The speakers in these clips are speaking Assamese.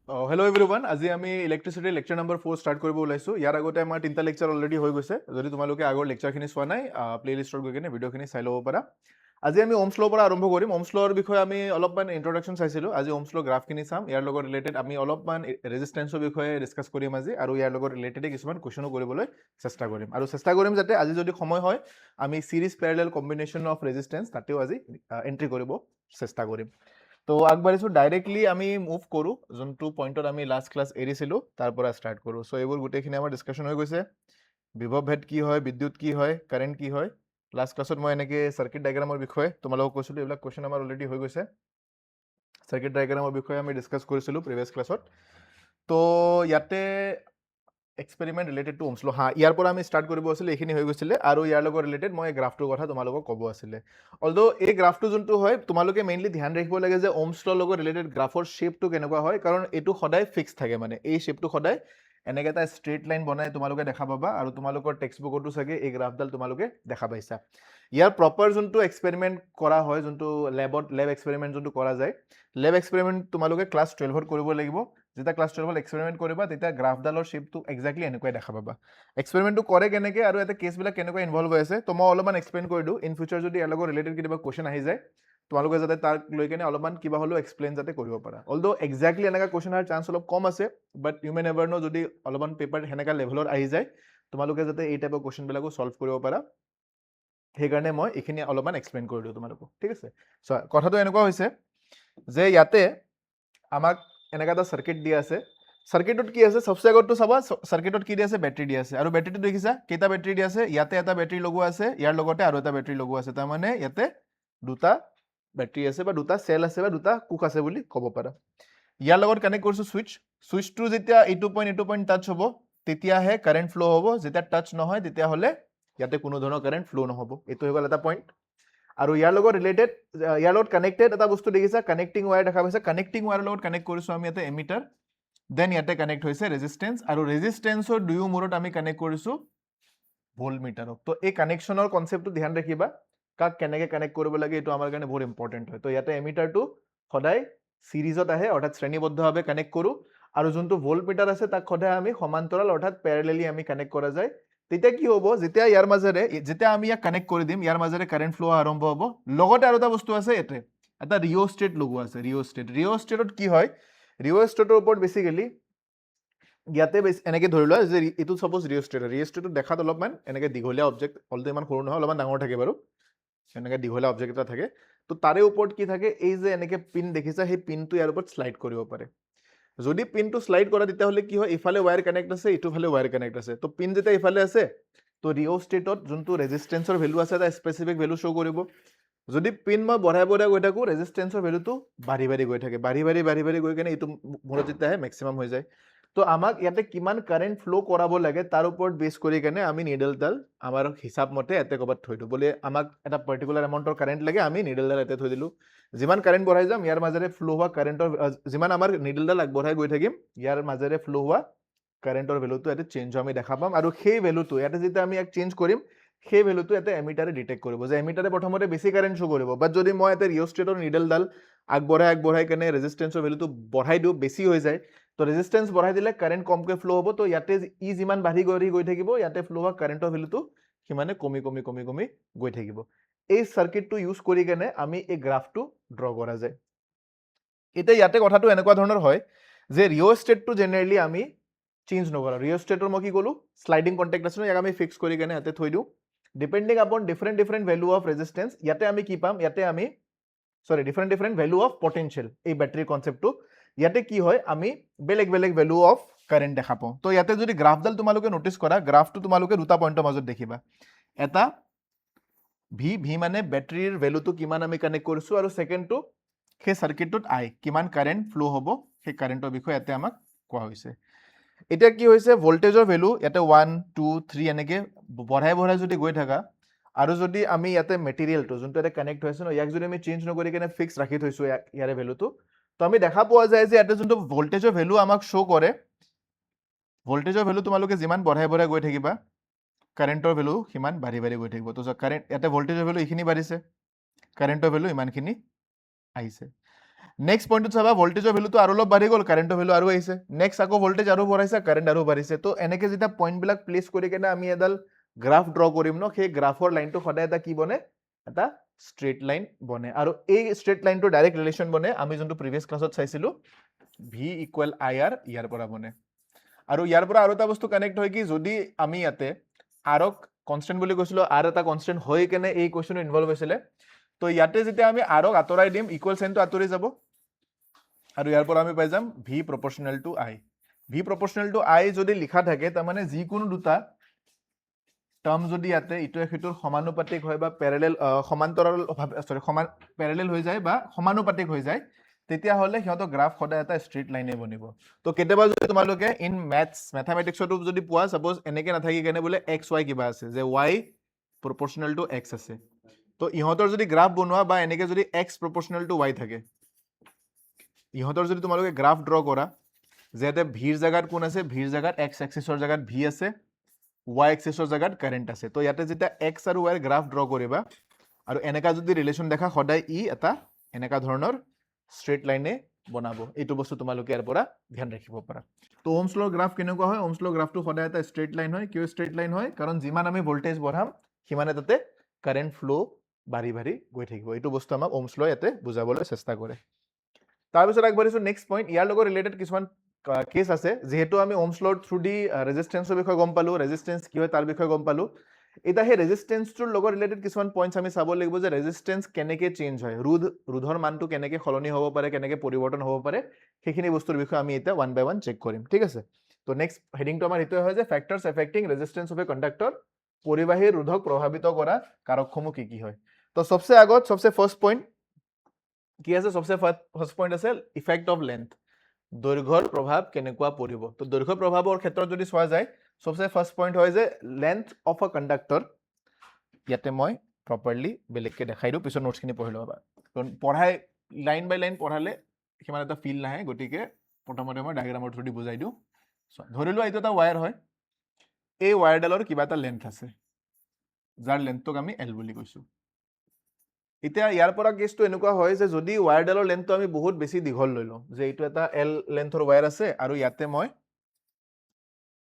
হেল্ল' এভৰিৱান, আজি আমি ইলেক্ট্ৰিচিটি লেকচাৰ নম্বৰ 4 ষ্টাৰ্ট কৰিব ওলাইছোঁ। ইয়াৰ আগতে আমাৰ 3টা লেকচাৰ অলৰেডি হৈ গৈছে। যদি তোমালোকে আগৰ লেকচাৰখিনি চোৱা নাই, প্লেলিষ্টত গৈ কিনে ভিডিঅ'খিনি চাই ল'ব পাৰা। আজি আমি ওমছ ল' পৰা আৰম্ভ কৰিম। ওমছ ল'ৰ বিষয়ে আমি অলপমান ইন্ট্ৰডাকশ্যন চাইছিলোঁ। আজি ওমছ ল' গ্ৰাফখিনি চাম। ইয়াৰ লগত ৰিলেটেড আমি অলপমান ৰেজিষ্টেঞ্চৰ বিষয়ে ডিছকাছ কৰিম আজি, আৰু ইয়াৰ লগত ৰিলেটেড কিছুমান কুৱেশ্যনো কৰিবলৈ চেষ্টা কৰিম। আৰু চেষ্টা কৰিম যাতে আজি যদি সময় হয় আমি series parallel combination of resistance তাতেও আজি এণ্ট্ৰি কৰিব চেষ্টা কৰিম। তো আগবাঢ়িছোঁ, ডাইৰেক্টলি আমি মুভ কৰোঁ যোনটো পইণ্টত আমি লাষ্ট ক্লাছ এৰিছিলোঁ তাৰ পৰা ষ্টাৰ্ট কৰোঁ। চ' এইবোৰ গোটেইখিনি আমাৰ ডিছকাশ্যন হৈ গৈছে। বিভৱ ভেদ কি হয়, বিদ্যুৎ কি হয়, কাৰেণ্ট কি হয়। লাষ্ট ক্লাছত মই এনেকৈ চাৰ্কিট ডায়েগ্ৰামৰ বিষয়ে তোমালোকক কৈছিলোঁ। এইবিলাক কুৱেশ্যন আমাৰ অলৰেডি হৈ গৈছে। চাৰ্কিট ডায়েগ্ৰামৰ বিষয়ে আমি ডিছকাছ কৰিছিলোঁ প্ৰিভিয়াছ ক্লাছত। তো ইয়াতে এক্সপেৰিমেণ্ট ৰিলেটেড টু ওমছ ল', ইয়াৰ পৰা আমি ষ্টাৰ্ট কৰিব আছিলে, এইখিনি হৈ গৈছিলে। আৰু ইয়াৰ লগত ৰিলেটেড মই এই গ্ৰাফটোৰ কথা তোমালোকক ক'ব আছিলে। অলদো এই গ্ৰাফটো যোনটো হয়, তোমালোকে মেইনলি ধ্যান ৰাখিব লাগে যে ওমছ ল' লগত ৰিলেটেড গ্ৰাফৰ শ্বেপটো কেনেকুৱা হয়, কাৰণ এইটো সদায় ফিক্স থাকে। মানে এই শ্বেপটো সদায় এনেকৈ এটা ষ্ট্ৰেইট লাইন বনাই তোমালোকে দেখা পাবা, আৰু তোমালোকৰ টেক্সট বুকতো চাগে এই গ্ৰাফডাল তোমালোকে দেখা পাইছা। ইয়াৰ প্ৰপাৰ যোনটো এক্সপেৰিমেণ্ট কৰা হয়, যোনটো লেব এক্সপেৰিমেণ্ট যোনটো কৰা যায়, লেব এক্সপেৰিমেণ্ট তোমালোকে ক্লাছ 12ত কৰিব লাগিব। যেতিয়া ক্লাছ 12ত এক্সপেৰিমেণ্ট কৰিবা, তেতিয়া গ্ৰাফডালৰ শ্বেপটো এক্সাক্টলি এনেকুৱাই দেখা পাবা। এক্সপেৰিমেণ্টটো কৰে কেনেকৈ আৰু ইয়াতে কেছবিলাক কেনেকৈ ইনভল্ভ হৈ আছে, তো মই অলপমান এক্সপ্লেইন কৰি দিওঁ। ইন ফিউচাৰ যদি ইয়াৰ লগত ৰিলেটেড কেতিয়াবা কুৱেশ্যন আহি যায়, তোমালোকে যাতে তাক লৈ কিনে অলপমান কিবা হ'লেও এক্সপ্লেইন যাতে কৰিব পাৰা। অলদো এক্সাক্টলি এনেকুৱা কুৱেশ্যন অহাৰ চান্স অলপ কম আছে, বাট ইউ মে নেভাৰ ন', যদি অলপমান পেপাৰ সেনেকুৱা লেভেলত আহি যায়, তোমালোকে যাতে এই টাইপৰ কুৱেশ্যনবিলাকো ছল্ভ কৰিব পাৰা, সেইকাৰণে মই এইখিনি অলপমান এক্সপ্লেইন কৰি দিওঁ তোমালোকক, ঠিক আছে। চ' কথাটো এনেকুৱা হৈছে যে ইয়াতে আমাক এনেকুৱা এটা চাৰ্কিট দিয়া আছে। চাৰ্কিটত কি আছে, চবচে আগতটো চাবা, চাৰ্কিটত কি দিয়া আছে, বেটাৰী দিয়া আছে। আৰু বেটাৰীটো দেখিছা কেইটা বেটাৰী দিয়া আছে, ইয়াতে এটা বেটাৰী লগোৱা আছে, ইয়াৰ লগতে আৰু এটা বেটাৰী লগোৱা আছে। তাৰমানে ইয়াতে দুটা বেটাৰী আছে, বা দুটা চেল আছে, বা দুটা কুক আছে বুলি ক'ব পাৰা। ইয়াৰ লগত কানেক্ট কৰিছোঁ ছুইচ। ছুইচটো যেতিয়া এইটো পইণ্ট টাচ হ'ব, তেতিয়াহে কাৰেণ্ট ফ্ল' হ'ব। যেতিয়া টাচ নহয়, তেতিয়াহ'লে ইয়াতে কোনো ধৰণৰ কাৰেণ্ট ফ্ল' নহ'ব। এইটো হৈ গ'ল এটা পইণ্ট। আৰু ইয়াৰ লগত ৰিলেটেড, ইয়াৰ লগত কানেক্টেড এটা বস্তু দেখিছা, কানেক্টিং ৱায়াৰ দেখা পাইছা। কানেক্টিং ৱায়াৰৰ লগত কানেক্ট কৰিছোঁ আমি ইয়াতে এমিটাৰ, দেন ইয়াতে কানেক্ট হৈছে ৰেজিষ্টেঞ্চ, আৰু ৰেজিষ্টেঞ্চৰ দুয়ো মূৰত আমি কানেক্ট কৰিছোঁ ভোল্ট মিটাৰক। তো এই কানেকশ্যনৰ কনচেপ্টটো ধ্যান ৰাখিবা, কাক কেনেকৈ কানেক্ট কৰিব লাগে, এইটো আমাৰ কাৰণে বহুত ইম্পৰ্টেণ্ট হয়। তো ইয়াতে এমিটাৰটো সদায় চিৰিজত আহে, অৰ্থাৎ শ্ৰেণীবদ্ধভাৱে কানেক্ট কৰোঁ। আৰু যোনটো ভোল্ট মিটাৰ আছে, তাক সদায় আমি সমান্তৰাল অৰ্থাৎ পেৰেলেলি আমি কানেক্ট কৰা যায়। তেতিয়া কি হ'ব, যেতিয়া ইয়াৰ মাজেৰে, যেতিয়া আমি ইয়াক কানেক্ট কৰি দিম, ইয়াৰ মাজেৰে কাৰেণ্ট ফ্ল' আৰম্ভ হ'ব। লগতে আৰু এটা বস্তু আছে, ইয়াতে এটা ৰিঅ'ষ্টেট লগোৱা আছে। ৰিঅ'ষ্টেটত কি হয়, ৰিঅ'ষ্টেটৰ ওপৰত বেছিকেলি ইয়াতে এনেকৈ ধৰি লোৱা যে এইটো ছাপ'জ ৰিঅ'ষ্টেটত দেখাত অলপমান এনেকৈ দীঘলীয়া অবজেক্ট, অলটো ইমান সৰু নহয়, অলপমান ডাঙৰ থাকে বাৰু, এনেকৈ দীঘলীয়া অবজেক্ট এটা থাকে। তো তাৰে ওপৰত কি থাকে, এই যে এনেকৈ পিন দেখিছা, সেই পিনটো ইয়াৰ ওপৰত শ্লাইড কৰিব পাৰে। যদি পিনটো শ্লাইড কৰা, তেতিয়াহ'লে কি হয়, ইফালে ৱায়াৰ কানেক্ট আছে, ইটোফালে ৱায়াৰ কানেক্ট আছে। তো পিন যেতিয়া ইফালে আছে, তো ৰিঅ'ষ্টেটত যোনটো ৰেজিষ্টেঞ্চৰ ভেলু আছে, এটা স্পেচিফিক ভেলু শ্ব' কৰিব। যদি পিন মই বঢ়াই গৈ থাকোঁ, ৰেজিষ্টেঞ্চৰ ভেলুটো বাঢ়ি গৈ থাকে, বাঢ়ি গৈ কিনে এইটো মূৰত যেতিয়া আহে মেক্সিমাম হৈ যায়। তো আমাক ইয়াতে কিমান কাৰেণ্ট ফ্ল' কৰাব লাগে, তাৰ ওপৰত বেছ কৰি কেনে আমি নিডলডাল আমাৰ হিচাপ মতে ইয়াতে ক'ৰবাত থৈ দিওঁ। বোলে আমাক এটা পাৰ্টিকুলাৰ এমাউণ্টৰ কাৰেণ্ট লাগে, আমি নিডলডাল ইয়াতে থৈ দিলোঁ। যিমান কাৰেণ্ট বঢ়াই যাম, ইয়াৰ মাজেৰে ফ্ল' হোৱা কাৰেণ্টৰ, যিমান আমাৰ নিডলডাল আগবঢ়াই গৈ থাকিম, ইয়াৰ মাজেৰে ফ্ল' হোৱা কাৰেণ্টৰ ভেলুটো ইয়াতে চেঞ্জ হোৱা আমি দেখা পাম। আৰু সেই ভেলুটো ইয়াতে যেতিয়া আমি ইয়াক চেঞ্জ কৰিম, সেই ভেলুটো ইয়াতে এমিটাৰে ডিটেক্ট কৰিব, যে এমিটাৰে প্ৰথমতে বেছি কাৰেণ্ট শ্ব' কৰিব। বাট যদি মই ইয়াতে ৰিঅ'ষ্টেটৰ নিডলডাল আগবঢ়াই কেনে ৰেজিষ্টেঞ্চৰ ভেলুটো বঢ়াই দিওঁ, বেছি হৈ যায়, তো ৰেজিষ্টেঞ্চ বঢ়াই দিলে কাৰেণ্ট কমকৈ ফ্ল' হ'ব। তো ইয়াতে যিমান বাঢ়ি গৈ থাকিব, ইয়াতে ফ্ল' হোৱা কাৰেণ্টৰ ভেলুটো সিমানে কমি গৈ থাকিব। এই চাৰ্কিটটো ইউজ কৰি কেনে আমি এই গ্ৰাফটো ড্ৰ কৰা যায়। এতিয়া ইয়াতে কথাটো এনেকুৱা ধৰণৰ হয় যে ৰিঅ'ষ্টেটটো জেনেৰেলি আমি চেঞ্জ নকৰোঁ। ৰিঅ'ষ্টেটৰ মই কি ক'লোঁ, শ্লাইডিং কণ্টেক্ট আছে, ইয়াক আমি ফিক্স কৰি কেনে ইয়াতে থৈ দিওঁ। ডিপেণ্ডিং আপন ডিফাৰেণ্ট ভেলু অফ ৰেজিষ্টেঞ্চ, ইয়াতে আমি কি পাম, ইয়াতে আমি ডিফাৰেণ্ট ভেলু অফ পটেনচিয়েল, এই বেটাৰী কনচেপ্টটো। ইয়াতে কি হয়, আমি বেলেগ ভেলু অফ কাৰেণ্ট দেখা পাওঁ। তো ইয়াতে যদি গ্ৰাফডাল তোমালোকে নটিচ কৰা, গ্ৰাফটো তোমালোকে দুটা পইণ্টৰ মাজত দেখিবা। এটা ভি মানে বেটাৰীৰ ভেলুটো কিমান আমি কানেক্ট কৰিছোঁ, আৰু ছেকেণ্ডটো সেই চাৰ্কিটটোত কিমান কাৰেণ্ট ফ্ল' হ'ব, সেই কাৰেণ্টৰ বিষয়ে ইয়াতে আমাক কোৱা হৈছে। এতিয়া কি হৈছে, ভল্টেজৰ ভেলু ইয়াতে 1 2 3 এনেকৈ বঢ়াই যদি গৈ থাকা, আৰু যদি আমি ইয়াতে মেটেৰিয়েলটো যোনটো ইয়াতে কানেক্ট হৈ আছে ন, ইয়াক যদি আমি চেঞ্জ নকৰি কেনে ফিক্স ৰাখি থৈছোঁ ইয়াৰে ভেলুটো, তো আমি দেখা পোৱা যায় যে ইয়াতে যোনটো ভল্টেজৰ ভেলু আমাক শ্ব' কৰে, ভল্টেজৰ ভেলু তোমালোকে যিমান বঢ়াই গৈ থাকিবা, কাৰেণ্টৰ ভেলু সিমান বাঢ়ি গৈ থাকিব। তো কাৰেণ্ট ইয়াতে ভল্টেজৰ ভেলু এইখিনি বাঢ়িছে, কাৰেণ্টৰ ভেলু ইমানখিনি আহিছে। নেক্সট পইণ্টত চাবা ভোল্টেজৰ ভেলুটো আৰু অলপ বাঢ়ি গ'ল, কাৰেণ্টৰ ভেলু আৰু আহিছে, নেক্সট আকৌ ভোল্টেজ আৰু বঢ়াইছে, কাৰেণ্ট আৰু বাঢ়িছে। তো এনেকে যেতিয়া পইণ্টবিলাক প্লেচ কৰি কেনে আমি এডাল গ্ৰাফ ড্ৰ কৰিম ন, সেই গ্ৰাফৰ লাইনটো সদায় এটা কি বনে, এটা ষ্ট্ৰেইট লাইন বনে। আৰু এই ষ্ট্ৰেইট লাইনটো ডাইৰেক্ট ৰিলেশ্যন বনে, আমি যোনটো প্ৰিভিয়াছ ক্লাছত চাইছিলো, ভি ইকুৱেল আই আৰ, ইয়াৰ পৰা বনে। আৰু ইয়াৰ পৰা আৰু এটা বস্তু কানেক্ট হয় কি, যদি আমি ইয়াতে আৰক কনষ্টেণ্ট বুলি কৈছিলো, আৰ এটা কনষ্টেণ্ট হৈ কেনে এই কুৱেশ্যনটো ইনভলভ হৈছিলে, তো ইয়াতে যেতিয়া আমি আৰক আঁতৰাই দিম, ইকুৱেল চাইনটো আঁতৰি যাব, আৰু ইয়াৰ পৰা আমি পাই যাম ভি প্ৰপৰ্চনেল টু আই। ভি প্ৰপৰ্চনেল টু আই যদি লিখা থাকে, তাৰমানে যিকোনো দুটা টাৰ্ম যদি ইয়াতে ইটোৱে সিটোৰ সমানুপাতিক হয় বা পেৰেলেল সমান্তৰাল সমান পেৰেলেল হৈ যায় বা সমানুপাতিক হৈ যায়, তেতিয়াহ'লে সিহঁতৰ গ্ৰাফ সদায় এটা ষ্ট্ৰেইট লাইনে বনিব। তো কেতিয়াবা যদি তোমালোকে ইন মেথামেটিক্সতো যদি পোৱা, ছাপ'জ এনেকে নাথাকি কেনে বোলে এক্স ৱাই কিবা আছে, যে ৱাই প্ৰপৰ্চনেল টু এক্স আছে, তো ইহঁতৰ যদি গ্ৰাফ বনোৱা বা এনেকে যদি এক্স প্ৰপৰ্চনেল টু ৱাই থাকে, ইহঁতৰ যদি তোমালোকে গ্ৰাফ ড্ৰ কৰা, যে ইয়াতে ভিৰ জেগাত কোন আছে, ভিৰ জেগাত এক্স এক্সিছৰ জেগাত ভি আছে, ৱাই এক্সিছৰ জেগাত কাৰেণ্ট আছে, তো ইয়াতে যেতিয়া এক্স আৰু ৱাইৰ গ্ৰাফ ড্ৰ কৰিবা আৰু এনেকা যদি ৰিলেশ্যন দেখা, সদায় ই এটা এনেকা ধৰণৰ ষ্ট্ৰেইট লাইনে বনাব। এইটো বস্তু তোমালোকে ইয়াৰ পৰা ধ্যান ৰাখিব পাৰা। তো ওহমছ লৰ গ্ৰাফ কেনেকুৱা হয়, ওহমছ লৰ গ্ৰাফটো সদায় এটা ষ্ট্ৰেইট লাইন হয়। কিয় ষ্ট্ৰেইট লাইন হয়, কাৰণ যিমান আমি ভোল্টেজ বঢ়াম সিমানে তাতে কাৰেণ্ট ফ্ল' বাঢ়ি বাঢ়ি গৈ থাকিব। এইটো বস্তু আমাক ওহমছ ল ইয়াতে বুজাবলৈ চেষ্টা কৰে। তাৰপিছত আগবাঢ়িছো নেক্সট পইণ্ট, ইয়াৰ লগত ৰিলেটেড কিছুমান কেছ আছে। যিহেতু আমি ওহমছ লৰ থ্ৰু দি ৰেজিষ্টেন্সৰ বিষয়ে গম পালো, ৰেজিষ্টেন্স কি হয় তাৰ বিষয়ে গম পালো, এতিয়া সেই ৰেজিষ্টেন্সটোৰ লগত ৰিলেটেড কিছুমান পইণ্টছ আমি চাব লাগিব, যে ৰেজিষ্টেন্স কেনেকে চেঞ্জ হয়, ৰোধৰ মানটো কেনেকে সলনি হ'ব পাৰে, কেনেকে পৰিৱৰ্তন হ'ব পাৰে, সেইখিনি বস্তুৰ বিষয়ে আমি এতিয়া ওৱান বাই ওৱান চেক কৰিম, ঠিক আছে। তো নেক্সট হেডিংটো আমাৰ এইটোৱে হয় যে factors affecting resistance of A conductor, পৰিবাহী ৰোধক প্ৰভাৱিত কৰা কাৰকসমূহ কি কি হয়। তো সবচে আগত সবচে ফাৰ্ষ্ট পইণ্ট কি আছে, সবচে ফাৰ্ষ্ট পইণ্ট আছে ইফেক্ট অফ লেন্থ, দৈৰ্ঘ্যৰ প্ৰভাৱ কেনেকুৱা পৰিব। তো দৈৰ্ঘ্য প্ৰভাৱৰ ক্ষেত্ৰত যদি চোৱা যায়, সবচে ফাৰ্ষ্ট পইণ্ট হয় যে লেন্থ অফ আ কণ্ডাক্টৰ, ইয়াতে মই প্ৰপাৰলি বেলেগকে দেখাই দিওঁ, পিছত নোটছখিনি পঢ়ি ল'বা, কাৰণ পঢ়াই লাইন বাই লাইন পঢ়ালে সিমান এটা ফিল নাহে, গতিকে প্ৰথমতে মই ডায়েগ্ৰামৰ থ্ৰু দি বুজাই দিওঁ। ধৰি লোৱা এইটো এটা ৱায়াৰ হয়, এই ৱায়াৰডালৰ কিবা এটা লেন্থ আছে, যাৰ লেন্থটোক আমি এল বুলি কৈছো। এতিয়া ইয়াৰ পৰা কেছটো এনেকুৱা হয় যে যদি ৱায়াৰডালৰ লেন্থটো আমি বহুত বেছি দীঘল লৈ লওঁ, যে এইটো এটা এল লেন্থৰ ৱায়াৰ আছে আৰু ইয়াতে মই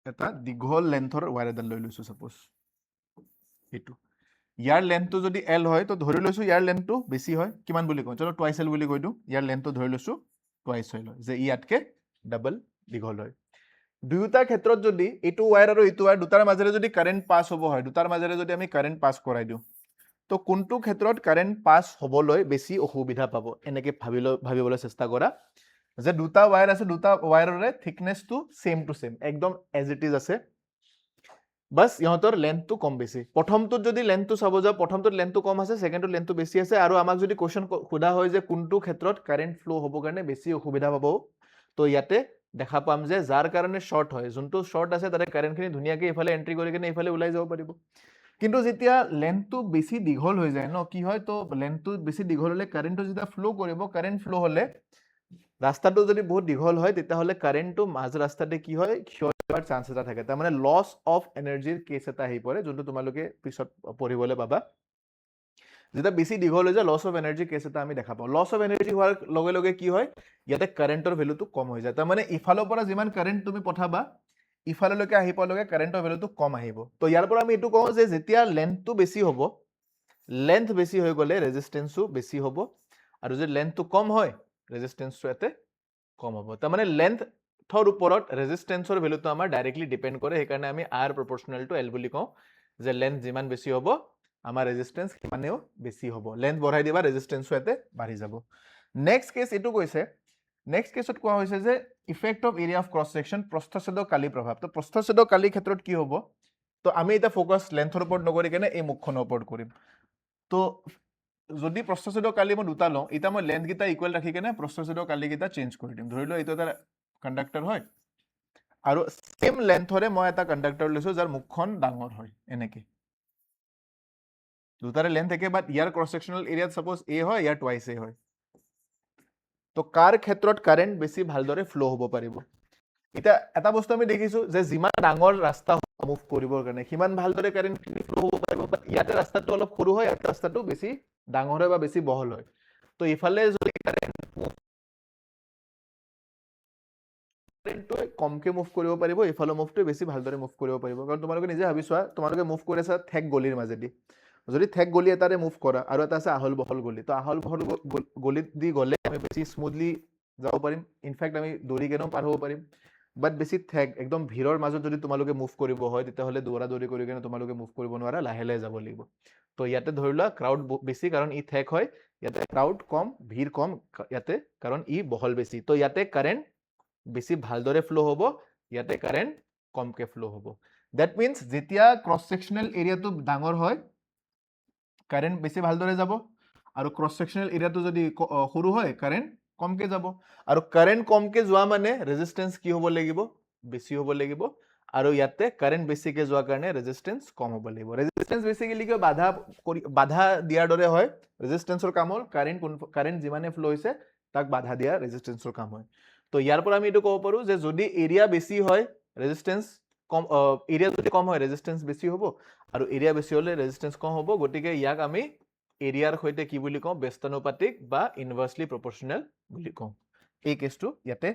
এটা দীঘল লেন্থৰ ৱায়াৰ এডাল লৈ লৈছো, ছাপোজ এইটো, ইয়াৰ লেন্থটো যদি এল হয়, তো ধৰি লৈছো ইয়াৰ লেন্থটো বেছি হয়, কিমান বুলি কওঁ, চলো টুৱাইচ এল বুলি কৈ দিওঁ, ইয়াৰ লেন্থটো ধৰি লৈছো টুৱাইচ এল হয়, যে ইয়াতকে ডাবল দীঘল হয়। দুয়োটাৰ ক্ষেত্ৰত যদি এইটো ৱায়াৰ আৰু এইটো ৱায়াৰ দুটাৰ মাজেৰে যদি কাৰেণ্ট পাছ হ'ব হয়, দুটাৰ মাজেৰে যদি আমি কাৰেণ্ট পাছ কৰাই দিওঁ, তো কোনটো ক্ষেত্ৰত কাৰেণ্ট পাছ হ'বলৈ বেছি অসুবিধা পাব, এনেকে ভাবিবলৈ চেষ্টা কৰা, যে দুটা ৱায়াৰ আছে, দুটা ৱায়াৰৰে থিকনেছটো ছেম টু ছেম, একদম এজ ইট ইজ আছে, বাছ ইহঁতৰ লেন্থটো কম বেছি। প্ৰথমটোত যদি লেন্থটো চাব যাওঁ, প্ৰথমটোত লেন্থটো কম আছে, ছেকেণ্ডটোত লেন্থটো বেছি আছে, আৰু আমাক যদি কুৱেশ্যন সোধা হয় যে কোনটো ক্ষেত্ৰত কাৰেণ্ট ফ্ল' হ'ব কাৰণে বেছি অসুবিধা পাব, তো ইয়াতে দেখা পাম যে যাৰ কাৰণে শ্বৰ্ট হয়, যোনটো শ্বৰ্ট আছে তাতে কাৰেণ্টখিনি ধুনীয়াকৈ এইফালে এণ্ট্ৰি কৰি কিনে এইফালে ওলাই যাব পাৰিব। কিন্তু যেতিয়া লেন্থটো বেছি দীঘল হৈ যায় ন, কি হয়, তো লেন্থটো বেছি দীঘল হ'লে কাৰেণ্টটো যেতিয়া ফ্ল' কৰিব, কাৰেণ্ট ফ্ল' হ'লে ৰাস্তাটো যদি বহুত দীঘল হয়, তেতিয়াহ'লে কাৰেণ্টটো মাজ ৰাস্তাতে কি হয়, ক্ষয় হোৱাৰ চান্স এটা থাকে, তাৰমানে লছ অফ এনাৰ্জিৰ কেছ এটা আহি পৰে, যোনটো তোমালোকে পিছত পঢ়িবলৈ পাবা। যেতিয়া বেছি দীঘল হৈ যায়, লছ অফ এনাৰ্জি কেছ এটা আমি দেখা পাওঁ। লছ অফ এনাৰ্জি হোৱাৰ লগে লগে কি হয়, ইয়াতে কাৰেণ্টৰ ভেলুটো কম হৈ যায়, তাৰমানে ইফালৰ পৰা যিমান কাৰেণ্ট তুমি পঠাবা, ইফাললৈকে আহি পোৱালৈকে কাৰেণ্টৰ ভেলুটো কম আহিব। তো ইয়াৰ পৰা আমি এইটো কওঁ যে যেতিয়া লেন্থটো বেছি হ'ব, লেন্থ বেছি হৈ গ'লে ৰেজিষ্টেন্সো বেছি হ'ব, আৰু যদি লেন্থটো কম হয়, ৰেজিষ্টেন্সটো ইয়াতে কম হ'ব। তাৰমানে লেন্থৰ ওপৰত ৰেজিষ্টেন্সৰ ভেলুটো আমাৰ ডাইৰেক্টলি ডিপেণ্ড কৰে, সেইকাৰণে আমি আৰ প্ৰপৰ্চনেল টু এল বুলি কওঁ, যে লেন্থ যিমান বেছি হ'ব আমাৰ ৰেজিষ্টেন্স সিমানেও বেছি হ'ব। লেন্থ বঢ়াই দিবা, ৰেজিষ্টেন্সো ইয়াতে বাঢ়ি যাব। নেক্সট কেছ এইটো কৈছে, নেক্সট কেছত কোৱা হৈছে যে effect of area of cross section, প্ৰস্থচ্ছেদক কালি প্ৰভাৱ। তো প্ৰস্থচ্ছেদক কালিৰ ক্ষেত্ৰত কি হ'ব, তো আমি এতিয়া ফ'কাছ লেন্থৰ ওপৰত নকৰি কেনে এই মুখখনৰ ওপৰত কৰিম। তো যদি প্ৰস্থচ্ছেদক কালি মই দুটা লওঁ, এতিয়া মই লেন্থকেইটা ইকুৱেল ৰাখি কেনে প্ৰস্থচ্ছেদক কালিকেইটা চেঞ্জ কৰি দিম। ধৰি লওঁ এইটো এটা কণ্ডাক্টৰ হয়, আৰু ছেম লেন্থৰে মই এটা কণ্ডাক্টৰ লৈছো যাৰ মুখখন ডাঙৰ হয়, এনেকে দুটাৰে লেন্থ একে, বাট ইয়াৰ ক্ৰছ ছেকশ্যনেল এৰিয়াত ছাপ'জ এ হয়, ইয়াৰ টুৱাইচ এ হয়, তো কাৰ ক্ষেত্ৰত কাৰেণ্ট বেছি ভালদৰে ফ্ল' হ'ব পাৰিব। এতিয়া এটা বস্তু আমি দেখিছো যে যিমান ডাঙৰ ৰাস্তা মুভ কৰিবৰ কাৰণে সিমান ভালদৰে কাৰেণ্ট ফ্ল' হ'ব পাৰিব, বাট ইয়াতে ৰাস্তাটো অলপ সৰু হয়, ইয়াতে ৰাস্তাটো বেছি ডাঙৰ হয় বা বেছি বহল হয়, তো ইফালে যদি কাৰেণ্ট কাৰেণ্টটোৱে কমকে মুভ কৰিব পাৰিব, এইফালৰ মুভটোৱে বেছি ভালদৰে মুভ কৰিব পাৰিব। কাৰণ তোমালোকে নিজে ভাবি চোৱা, তোমালোকে মুভ কৰি আছা ঠেক গলিৰ মাজেদি, যদি ঠেক গলি এটাৰে মুভ কৰা আৰু এটা আছে আহল বহল গলি, তো আহল বহল গলিত দি গ'লে আমি বেছি স্মুথলি যাব পাৰিম, ইনফেক্ট আমি দৌৰি কেনেও পাৰ হ'ব পাৰিম। বাট বেছি ঠেক একদম ভিৰৰ মাজত যদি তোমালোকে মুভ কৰিব হয়, তেতিয়াহ'লে দৌৰা দৌৰি কৰি কেনে তোমালোকে মুভ কৰিব নোৱাৰা, লাহে লাহে যাব লাগিব। তো ইয়াতে ধৰি লোৱা ক্ৰাউড বেছি, কাৰণ ই ঠেক হয়, ইয়াতে ক্ৰাউড কম, ভিৰ কম ইয়াতে, কাৰণ ই বহল বেছি। তো ইয়াতে কাৰেণ্ট বেছি ভালদৰে ফ্লো হ'ব, ইয়াতে কাৰেণ্ট কমকে ফ্লো হ'ব। দ্যাট মিনছ যেতিয়া ক্ৰছ ছেকশ্যনেল এৰিয়াটো ডাঙৰ হয়, কাৰেণ্ট বেছি ভালদৰে যাব, আৰু ক্ৰছ ছেকশ্যনেল এৰিয়াটো যদি সৰু হয়, কাৰেণ্ট কমকে যাব। আৰু কাৰেণ্ট কমকে যোৱা মানে ৰেজিষ্টেন্স কি হ'ব লাগিব? বেছি হ'ব লাগিব। আৰু ইয়াতে কাৰেণ্ট বেছিকে যোৱা কাৰণে ৰেজিষ্টেন্স কম হ'ব লাগিব। ৰেজিষ্টেন্স বেছিকেলি কিয় বাধা দিয়াৰ দৰে হয়। ৰেজিষ্টেন্সৰ কাম হ'ল কাৰেণ্ট যিমানে ফ্লো হৈছে তাক বাধা দিয়া ৰেজিষ্টেন্সৰ কাম হয়। তো ইয়াৰ পৰা আমি এইটো ক'ব পাৰোঁ যে যদি এৰিয়া বেছি হয়, ৰেজিষ্টেন্স কম, এৰিয়া যদি কম হয় ৰেজিষ্টেন্স বেছি হ'ব, আৰু এৰিয়া বেছি হ'লে ৰেজিষ্টেন্স কম হ'ব। গতিকে ইয়াক আমি এৰিয়াৰ সৈতে কি বুলি কওঁ? ব্যস্তানুপাতিক বা ইনভাৰ্সলি প্ৰপৰ্চনেল বুলি কওঁ। এই কেছটো ইয়াতে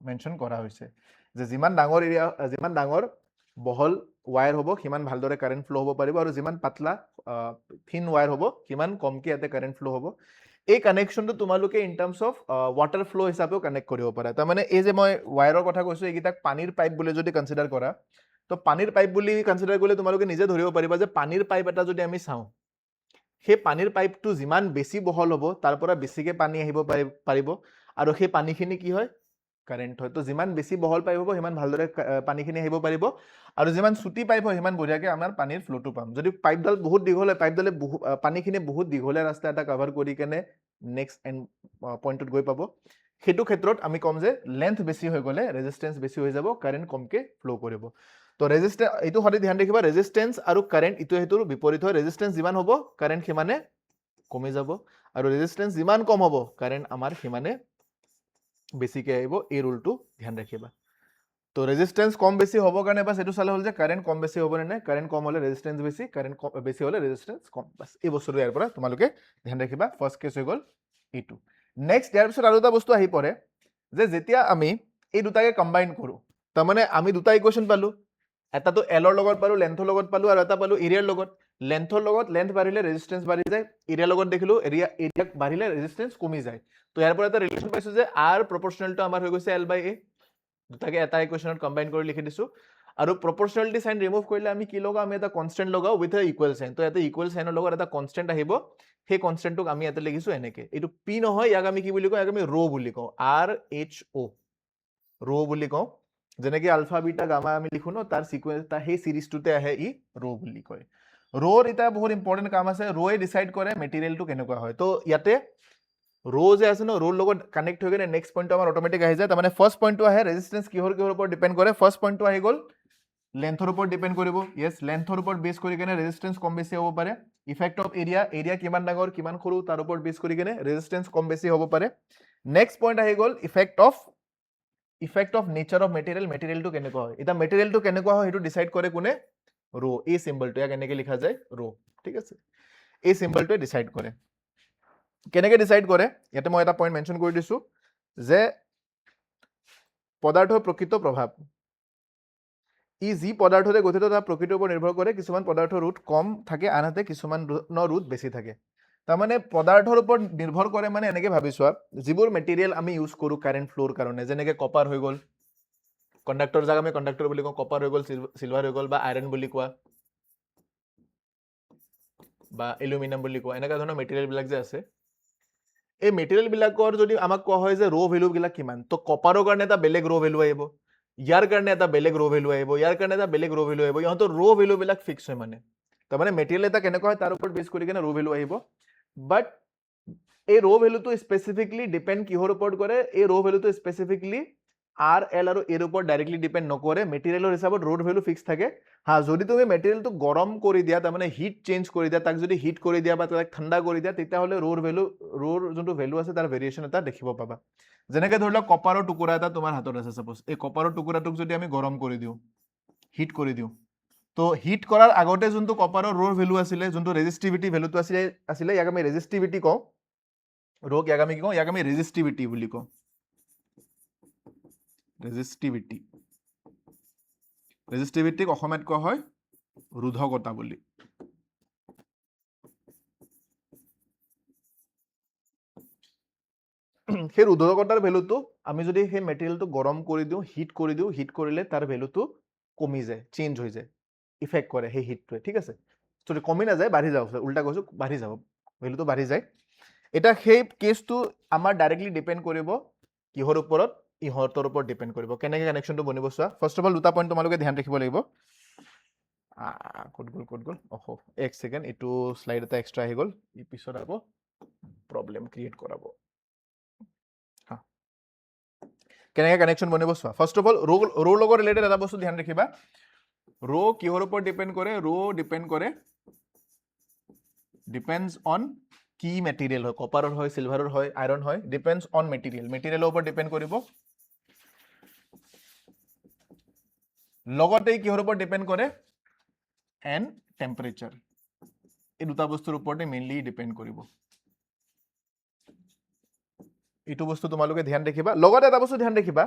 মেনশ্যন কৰা হৈছে যে যিমান ডাঙৰ এৰিয়া, যিমান ডাঙৰ বহল ৱায়াৰ হ'ব, সিমান ভালদৰে কাৰেণ্ট ফ্লো হ'ব পাৰিব, আৰু যিমান পাতলা থিন ৱায়াৰ হ'ব, সিমান কমকে ইয়াতে কাৰেণ্ট ফ্লো হ'ব। এই কানেকশ্যনটো তোমালোকে in terms of water flow হিচাপেও কানেক্ট কৰিব পাৰা। তাৰমানে এই যে মই ৱায়াৰৰ কথা কৈছোঁ, এইকেইটাক পানীৰ পাইপ বুলি যদি কনচিডাৰ কৰা, তো পানীৰ পাইপ বুলি কনচিডাৰ কৰিলে তোমালোকে নিজে ধৰিব পাৰিবা যে পানীৰ পাইপ এটা যদি আমি চাওঁ, সেই পানীৰ পাইপটো যিমান বেছি বহল হ'ব, তাৰ পৰা বেছিকে পানী আহিব পাৰিব, আৰু সেই পানীখিনি কি হয়? কাৰেণ্ট হয়। তো যিমান বেছি বহল পাইপ হ'ব, সিমান ভালদৰে পানীখিনি আহিব পাৰিব, আৰু যিমান চুটি পাইপ হয়, সিমান বঢ়িয়াকে আমাৰ পানীৰ ফ্ল'টো পাম। যদি পাইপডাল বহুত দীঘল হয়, পাইপডালে পানীখিনি বহুত দীঘলীয়া ৰাস্তা এটা কভাৰ কৰি কেনে নেক্সট এণ্ড পইণ্টত গৈ পাব। সেইটো ক্ষেত্ৰত আমি ক'ম যে লেন্থ বেছি হৈ গ'লে ৰেজিষ্টেন্স বেছি হৈ যাব, কাৰেণ্ট কমকে ফ্ল' কৰিব। তো এইটো সদায় ধ্যান ৰাখিবা, ৰেজিষ্টেন্স আৰু কাৰেণ্ট ইটো সেইটোৰ বিপৰীত হয়। ৰেজিষ্টেন্স যিমান হ'ব, কাৰেণ্ট সিমানে কমি যাব, আৰু ৰেজিষ্টেন্স যিমান কম হ'ব, কাৰেণ্ট আমাৰ সিমানে বেছিকে আহিব। এই ৰুলটো ধ্যান ৰাখিবা। তো ৰেজিষ্টেন্স কম বেছি হ'বৰ কাৰণে বাছ এইটো চালে হ'ল যে কাৰেণ্ট কম বেছি হ'ব নে নাই। কাৰেণ্ট কম হ'লে ৰেজিষ্টেন্স বেছি, কাৰেণ্ট বেছি হ'লে ৰেজিষ্টেন্স কম। বাছ এই বস্তুটো ইয়াৰ পৰা তোমালোকে ধ্যান ৰাখিবা। ফাৰ্ষ্ট কেছ হৈ গ'ল এইটো। নেক্সট ইয়াৰ পিছত আৰু এটা বস্তু আহি পৰে যে যেতিয়া আমি এই দুটাকে কম্বাইন কৰোঁ, তাৰমানে আমি দুটা ইকুৱেশ্যন পালোঁ, এটাটো এলৰ লগত পালোঁ, লেন্থৰ লগত পালোঁ, আৰু এটা পালোঁ এৰিয়াৰ লগত। লেন্থৰ লগত লেন্থ বাঢ়িলে ৰেজিষ্টেন্স বাঢ়ি যায়, এৰিয়াৰ লগত দেখিলোঁ এৰিয়া বাঢ়িলে ৰেজিষ্টেন্স কমি যায়। তো ইয়াৰ পৰা এটা ৰিলেশ্যন পাইছোঁ যে আৰ প্ৰপৰ্চনেলটো আমাৰ হৈ গৈছে L/A। দুটাকে এটা ইকুৱেশ্যনত কম্বাইন কৰি লিখি দিছোঁ। আৰু প্ৰপৰ্চনেলিটি চাইন ৰিমুভ কৰিলে আমি কি লগাওঁ? আমি এটা কনষ্টেণ্ট লগাওঁ উইথ এ ইকুৱেল চাইন। তো ইয়াতে ইকুৱেল চাইনৰ লগত এটা কনষ্টেণ্ট আহিব, সেই কনষ্টেণ্টটোক আমি ইয়াতে লিখিছোঁ এনেকে। এইটো পি নহয়, ইয়াক আমি কি বুলি কওঁ? ইয়াক আমি ৰ' বুলি কওঁ, RHO, ৰ' বুলি কওঁ। যেনেকে আলফা বিটা গামা আমি লিখো ন, তাৰ সিকুৱেন্স সেই সিৰিজটোতে আহে ই ৰ' বুলি কয়। ৰ'ৰ এটা বহুত ইম্পৰ্টেণ্ট কাম আছে, ৰ'য়ে ডিচাইড কৰে মেটেৰিয়েলটো কেনেকুৱা হয়। তো ইয়াতে ৰ' যে আছে ন, ৰ' লগত কানেক্ট হৈ কিনে নেক্সট পইণ্টটো আমাৰ অট'মেটিক আহি যায়। তাৰমানে ফাৰ্ষ্ট পইণ্টটো আহে, ৰেজিষ্টেন্স কিহৰ ওপৰত ডিপেণ্ড কৰে? ফাৰ্ষ্ট পইণ্টটো আহি গ'ল লেন্থৰ ওপৰত ডিপেণ্ড কৰিব। য়েছ, লেন্থৰ ওপৰত বেছ কৰি কেনে ৰেজিষ্টেন্স কম বেছি হ'ব পাৰে। ইফেক্ট অফ এৰিয়া কিমান ডাঙৰ কিমান সৰু তাৰ ওপৰত বেছ কৰি কেনে ৰেজিষ্টেন্স কম বেছি হ'ব পাৰে। নেক্সট পইণ্ট আহি গ'ল ইফেক্ট অফ নেচাৰ অফ মেটেৰিয়েলটো কেনেকুৱা হয়। এতিয়া মেটেৰিয়েলটো কেনেকুৱা হয় সেইটো ডিচাইড কৰে কোনে? ৰ'। এই চিম্বলটো ইয়াক এনেকে লিখা যায় ৰ', ঠিক আছে। এই চিম্বলটোৱে ডিচাইড কৰে। কেনেকে ডিচাইড কৰে? ইয়াতে মই এটা পইণ্ট মেনশ্যন কৰি দিছোঁ যে পদাৰ্থৰ প্ৰকৃত প্ৰভাৱ, ই যি পদাৰ্থতে গঠিত তাৰ প্ৰকৃতিৰ ওপৰত নিৰ্ভৰ কৰে। কিছুমান পদাৰ্থৰ ৰোধ কম থাকে, আনহাতে কিছুমানৰ ৰোধ বেছি থাকে। তাৰমানে পদাৰ্থৰ ওপৰত নিৰ্ভৰ কৰে মানে এনেকে ভাবি চোৱা, যিবোৰ মেটেৰিয়েল আমি ইউজ কৰোঁ কাৰেণ্ট ফ্ল'ৰ কাৰণে, যেনেকে কপাৰ হৈ গ'ল, কণ্ডাক্টৰ যাক আমি কণ্ডাক্টৰ বুলি কওঁ, কপাৰ হৈ গ'ল, চিলভাৰ হৈ গ'ল, বা আইৰণ বুলি কোৱা, বা এলুমিনিয়াম বুলি কোৱা, এনেকুৱা ধৰণৰ মেটেৰিয়েলবিলাক যে আছে, এই মেটেৰিয়েলবিলাকৰ যদি আমাক কোৱা হয় যে ৰ' ভেলুবিলাক কিমান, তো কপাৰৰ কাৰণে এটা বেলেগ ৰ' ভেলু আহিব, ইয়াৰ কাৰণে এটা বেলেগ ৰ' ভেলু আহিব, ইয়াৰ কাৰণে এটা বেলেগ ৰ' ভেলু আহিব। ইহঁতৰ ৰ' ভেলুবিলাক ফিক্স হয় মানে। তাৰমানে মেটেৰিয়েল এটা কেনেকুৱা হয় তাৰ ওপৰত বেছ কৰি কেনে ৰ' ভেলু আহিব। বাট এই ৰ' ভেলুটো স্পেচিফিকলি ডিপেণ্ড কিহৰ ওপৰত কৰে? এই ৰ' ভেলুটো স্পেচিফিকলি আৰ, এল আৰু এৰ ওপৰত ডাইৰেক্টলি ডিপেণ্ড নকৰে। মেটেৰিয়েলৰ হিচাপত ৰ' ভেলু ফিক্স থাকে। হা, যদি তুমি মেটেৰিয়েলটো গৰম কৰি দিয়া, তাৰমানে হিট চেঞ্জ কৰি দিয়া, তাক যদি হিট কৰি দিয়া বা তাক ঠাণ্ডা কৰি দিয়া, তেতিয়াহ'লে ৰ' যোনটো ভেলু আছে তাৰ ভেৰিয়েশ্যন এটা দেখিব পাবা। যেনেকে ধৰি লওক কপাৰৰ টুকুৰা এটা তোমাৰ হাতত আছে চাপ'জ, এই কপাৰৰ টুকুৰাটোক যদি আমি গৰম কৰি দিওঁ, হিট কৰি দিওঁ, তো হিট কৰাৰ আগতে যোনটো কপাৰৰ ৰ' ভেলু আছিলে, যোনটো ৰেজিষ্টিভিটি ভেলুটো আছিলে, ইয়াক আমি ৰেজিষ্টিভিটি কওঁ। ৰ'ক ইয়াক আমি কি কওঁ? ইয়াক আমি ৰেজিষ্টিভিটি বুলি কওঁ। ৰেজিষ্টিভিটি ৰেজিষ্টিভিটিক অসমীয়াত কোৱা হয় ৰোধকতা বুলি সেই ৰোধকতাৰ ভ্যালুটো আমি যদি সেই মেটেৰিয়েলটো গৰম কৰি দিওঁ হিট কৰিলে তাৰ ভ্যালুটো কমি যায় চেঞ্জ হৈ যায় ইফেক্ট কৰে সেই হিটটোৱে ঠিক আছে সরি কমি না যায় বাঢ়ি যাব উল্টা কৈছো বাঢ়ি যাব ভ্যালুটো বাঢ়ি যায় এটা সেই কেসটো আমাৰ ডাইৰেক্টলি ডিপেন্ড কৰিব কিহৰ ওপৰত ইহতৰ ওপৰত ডিপেন্ড কৰিব কেনেকৈ কানেকশনটো বনিব চোৱা ফাৰ্স্ট অফ অল দুটা পইণ্ট তোমালোকে ধ্যান ৰাখিব লাগিব ক'ত গ'ল অহো এক সেকেন্ড এটো স্লাইড এটা এক্সট্ৰা আহি গ'ল ই পিছত আকৌ প্ৰবলেম ক্ৰিয়েট কৰাব কেনেকৈ কানেকশন বনিব চোৱা ফাৰ্স্ট অফ অল ৰো লগত ৰিলেটেড এটা বস্তু ধ্যান ৰাখিবা ৰো কিহৰ ওপৰত ডিপেন্ড কৰে ৰো ডিপেন্ড কৰে ডিপেন্ডস অন কি মেটেৰিয়েল হয় কপাৰৰ হয় সিলভাৰৰ হয় আইৰন হয় ডিপেন্ডস অন মেটেৰিয়েলৰ ওপৰত ডিপেন্ড কৰিব লগতে কিহৰ ওপৰত ডিপেন্ড কৰে এণ্ড টেম্পাৰেচাৰ এই দুটা বস্তুৰ ওপৰতে মেইনলি ডিপেন্ড কৰিব এইটো বস্তু তোমালোকে ধ্যান ৰাখিবা লগতে এটা বস্তু ধ্যান ৰাখিবা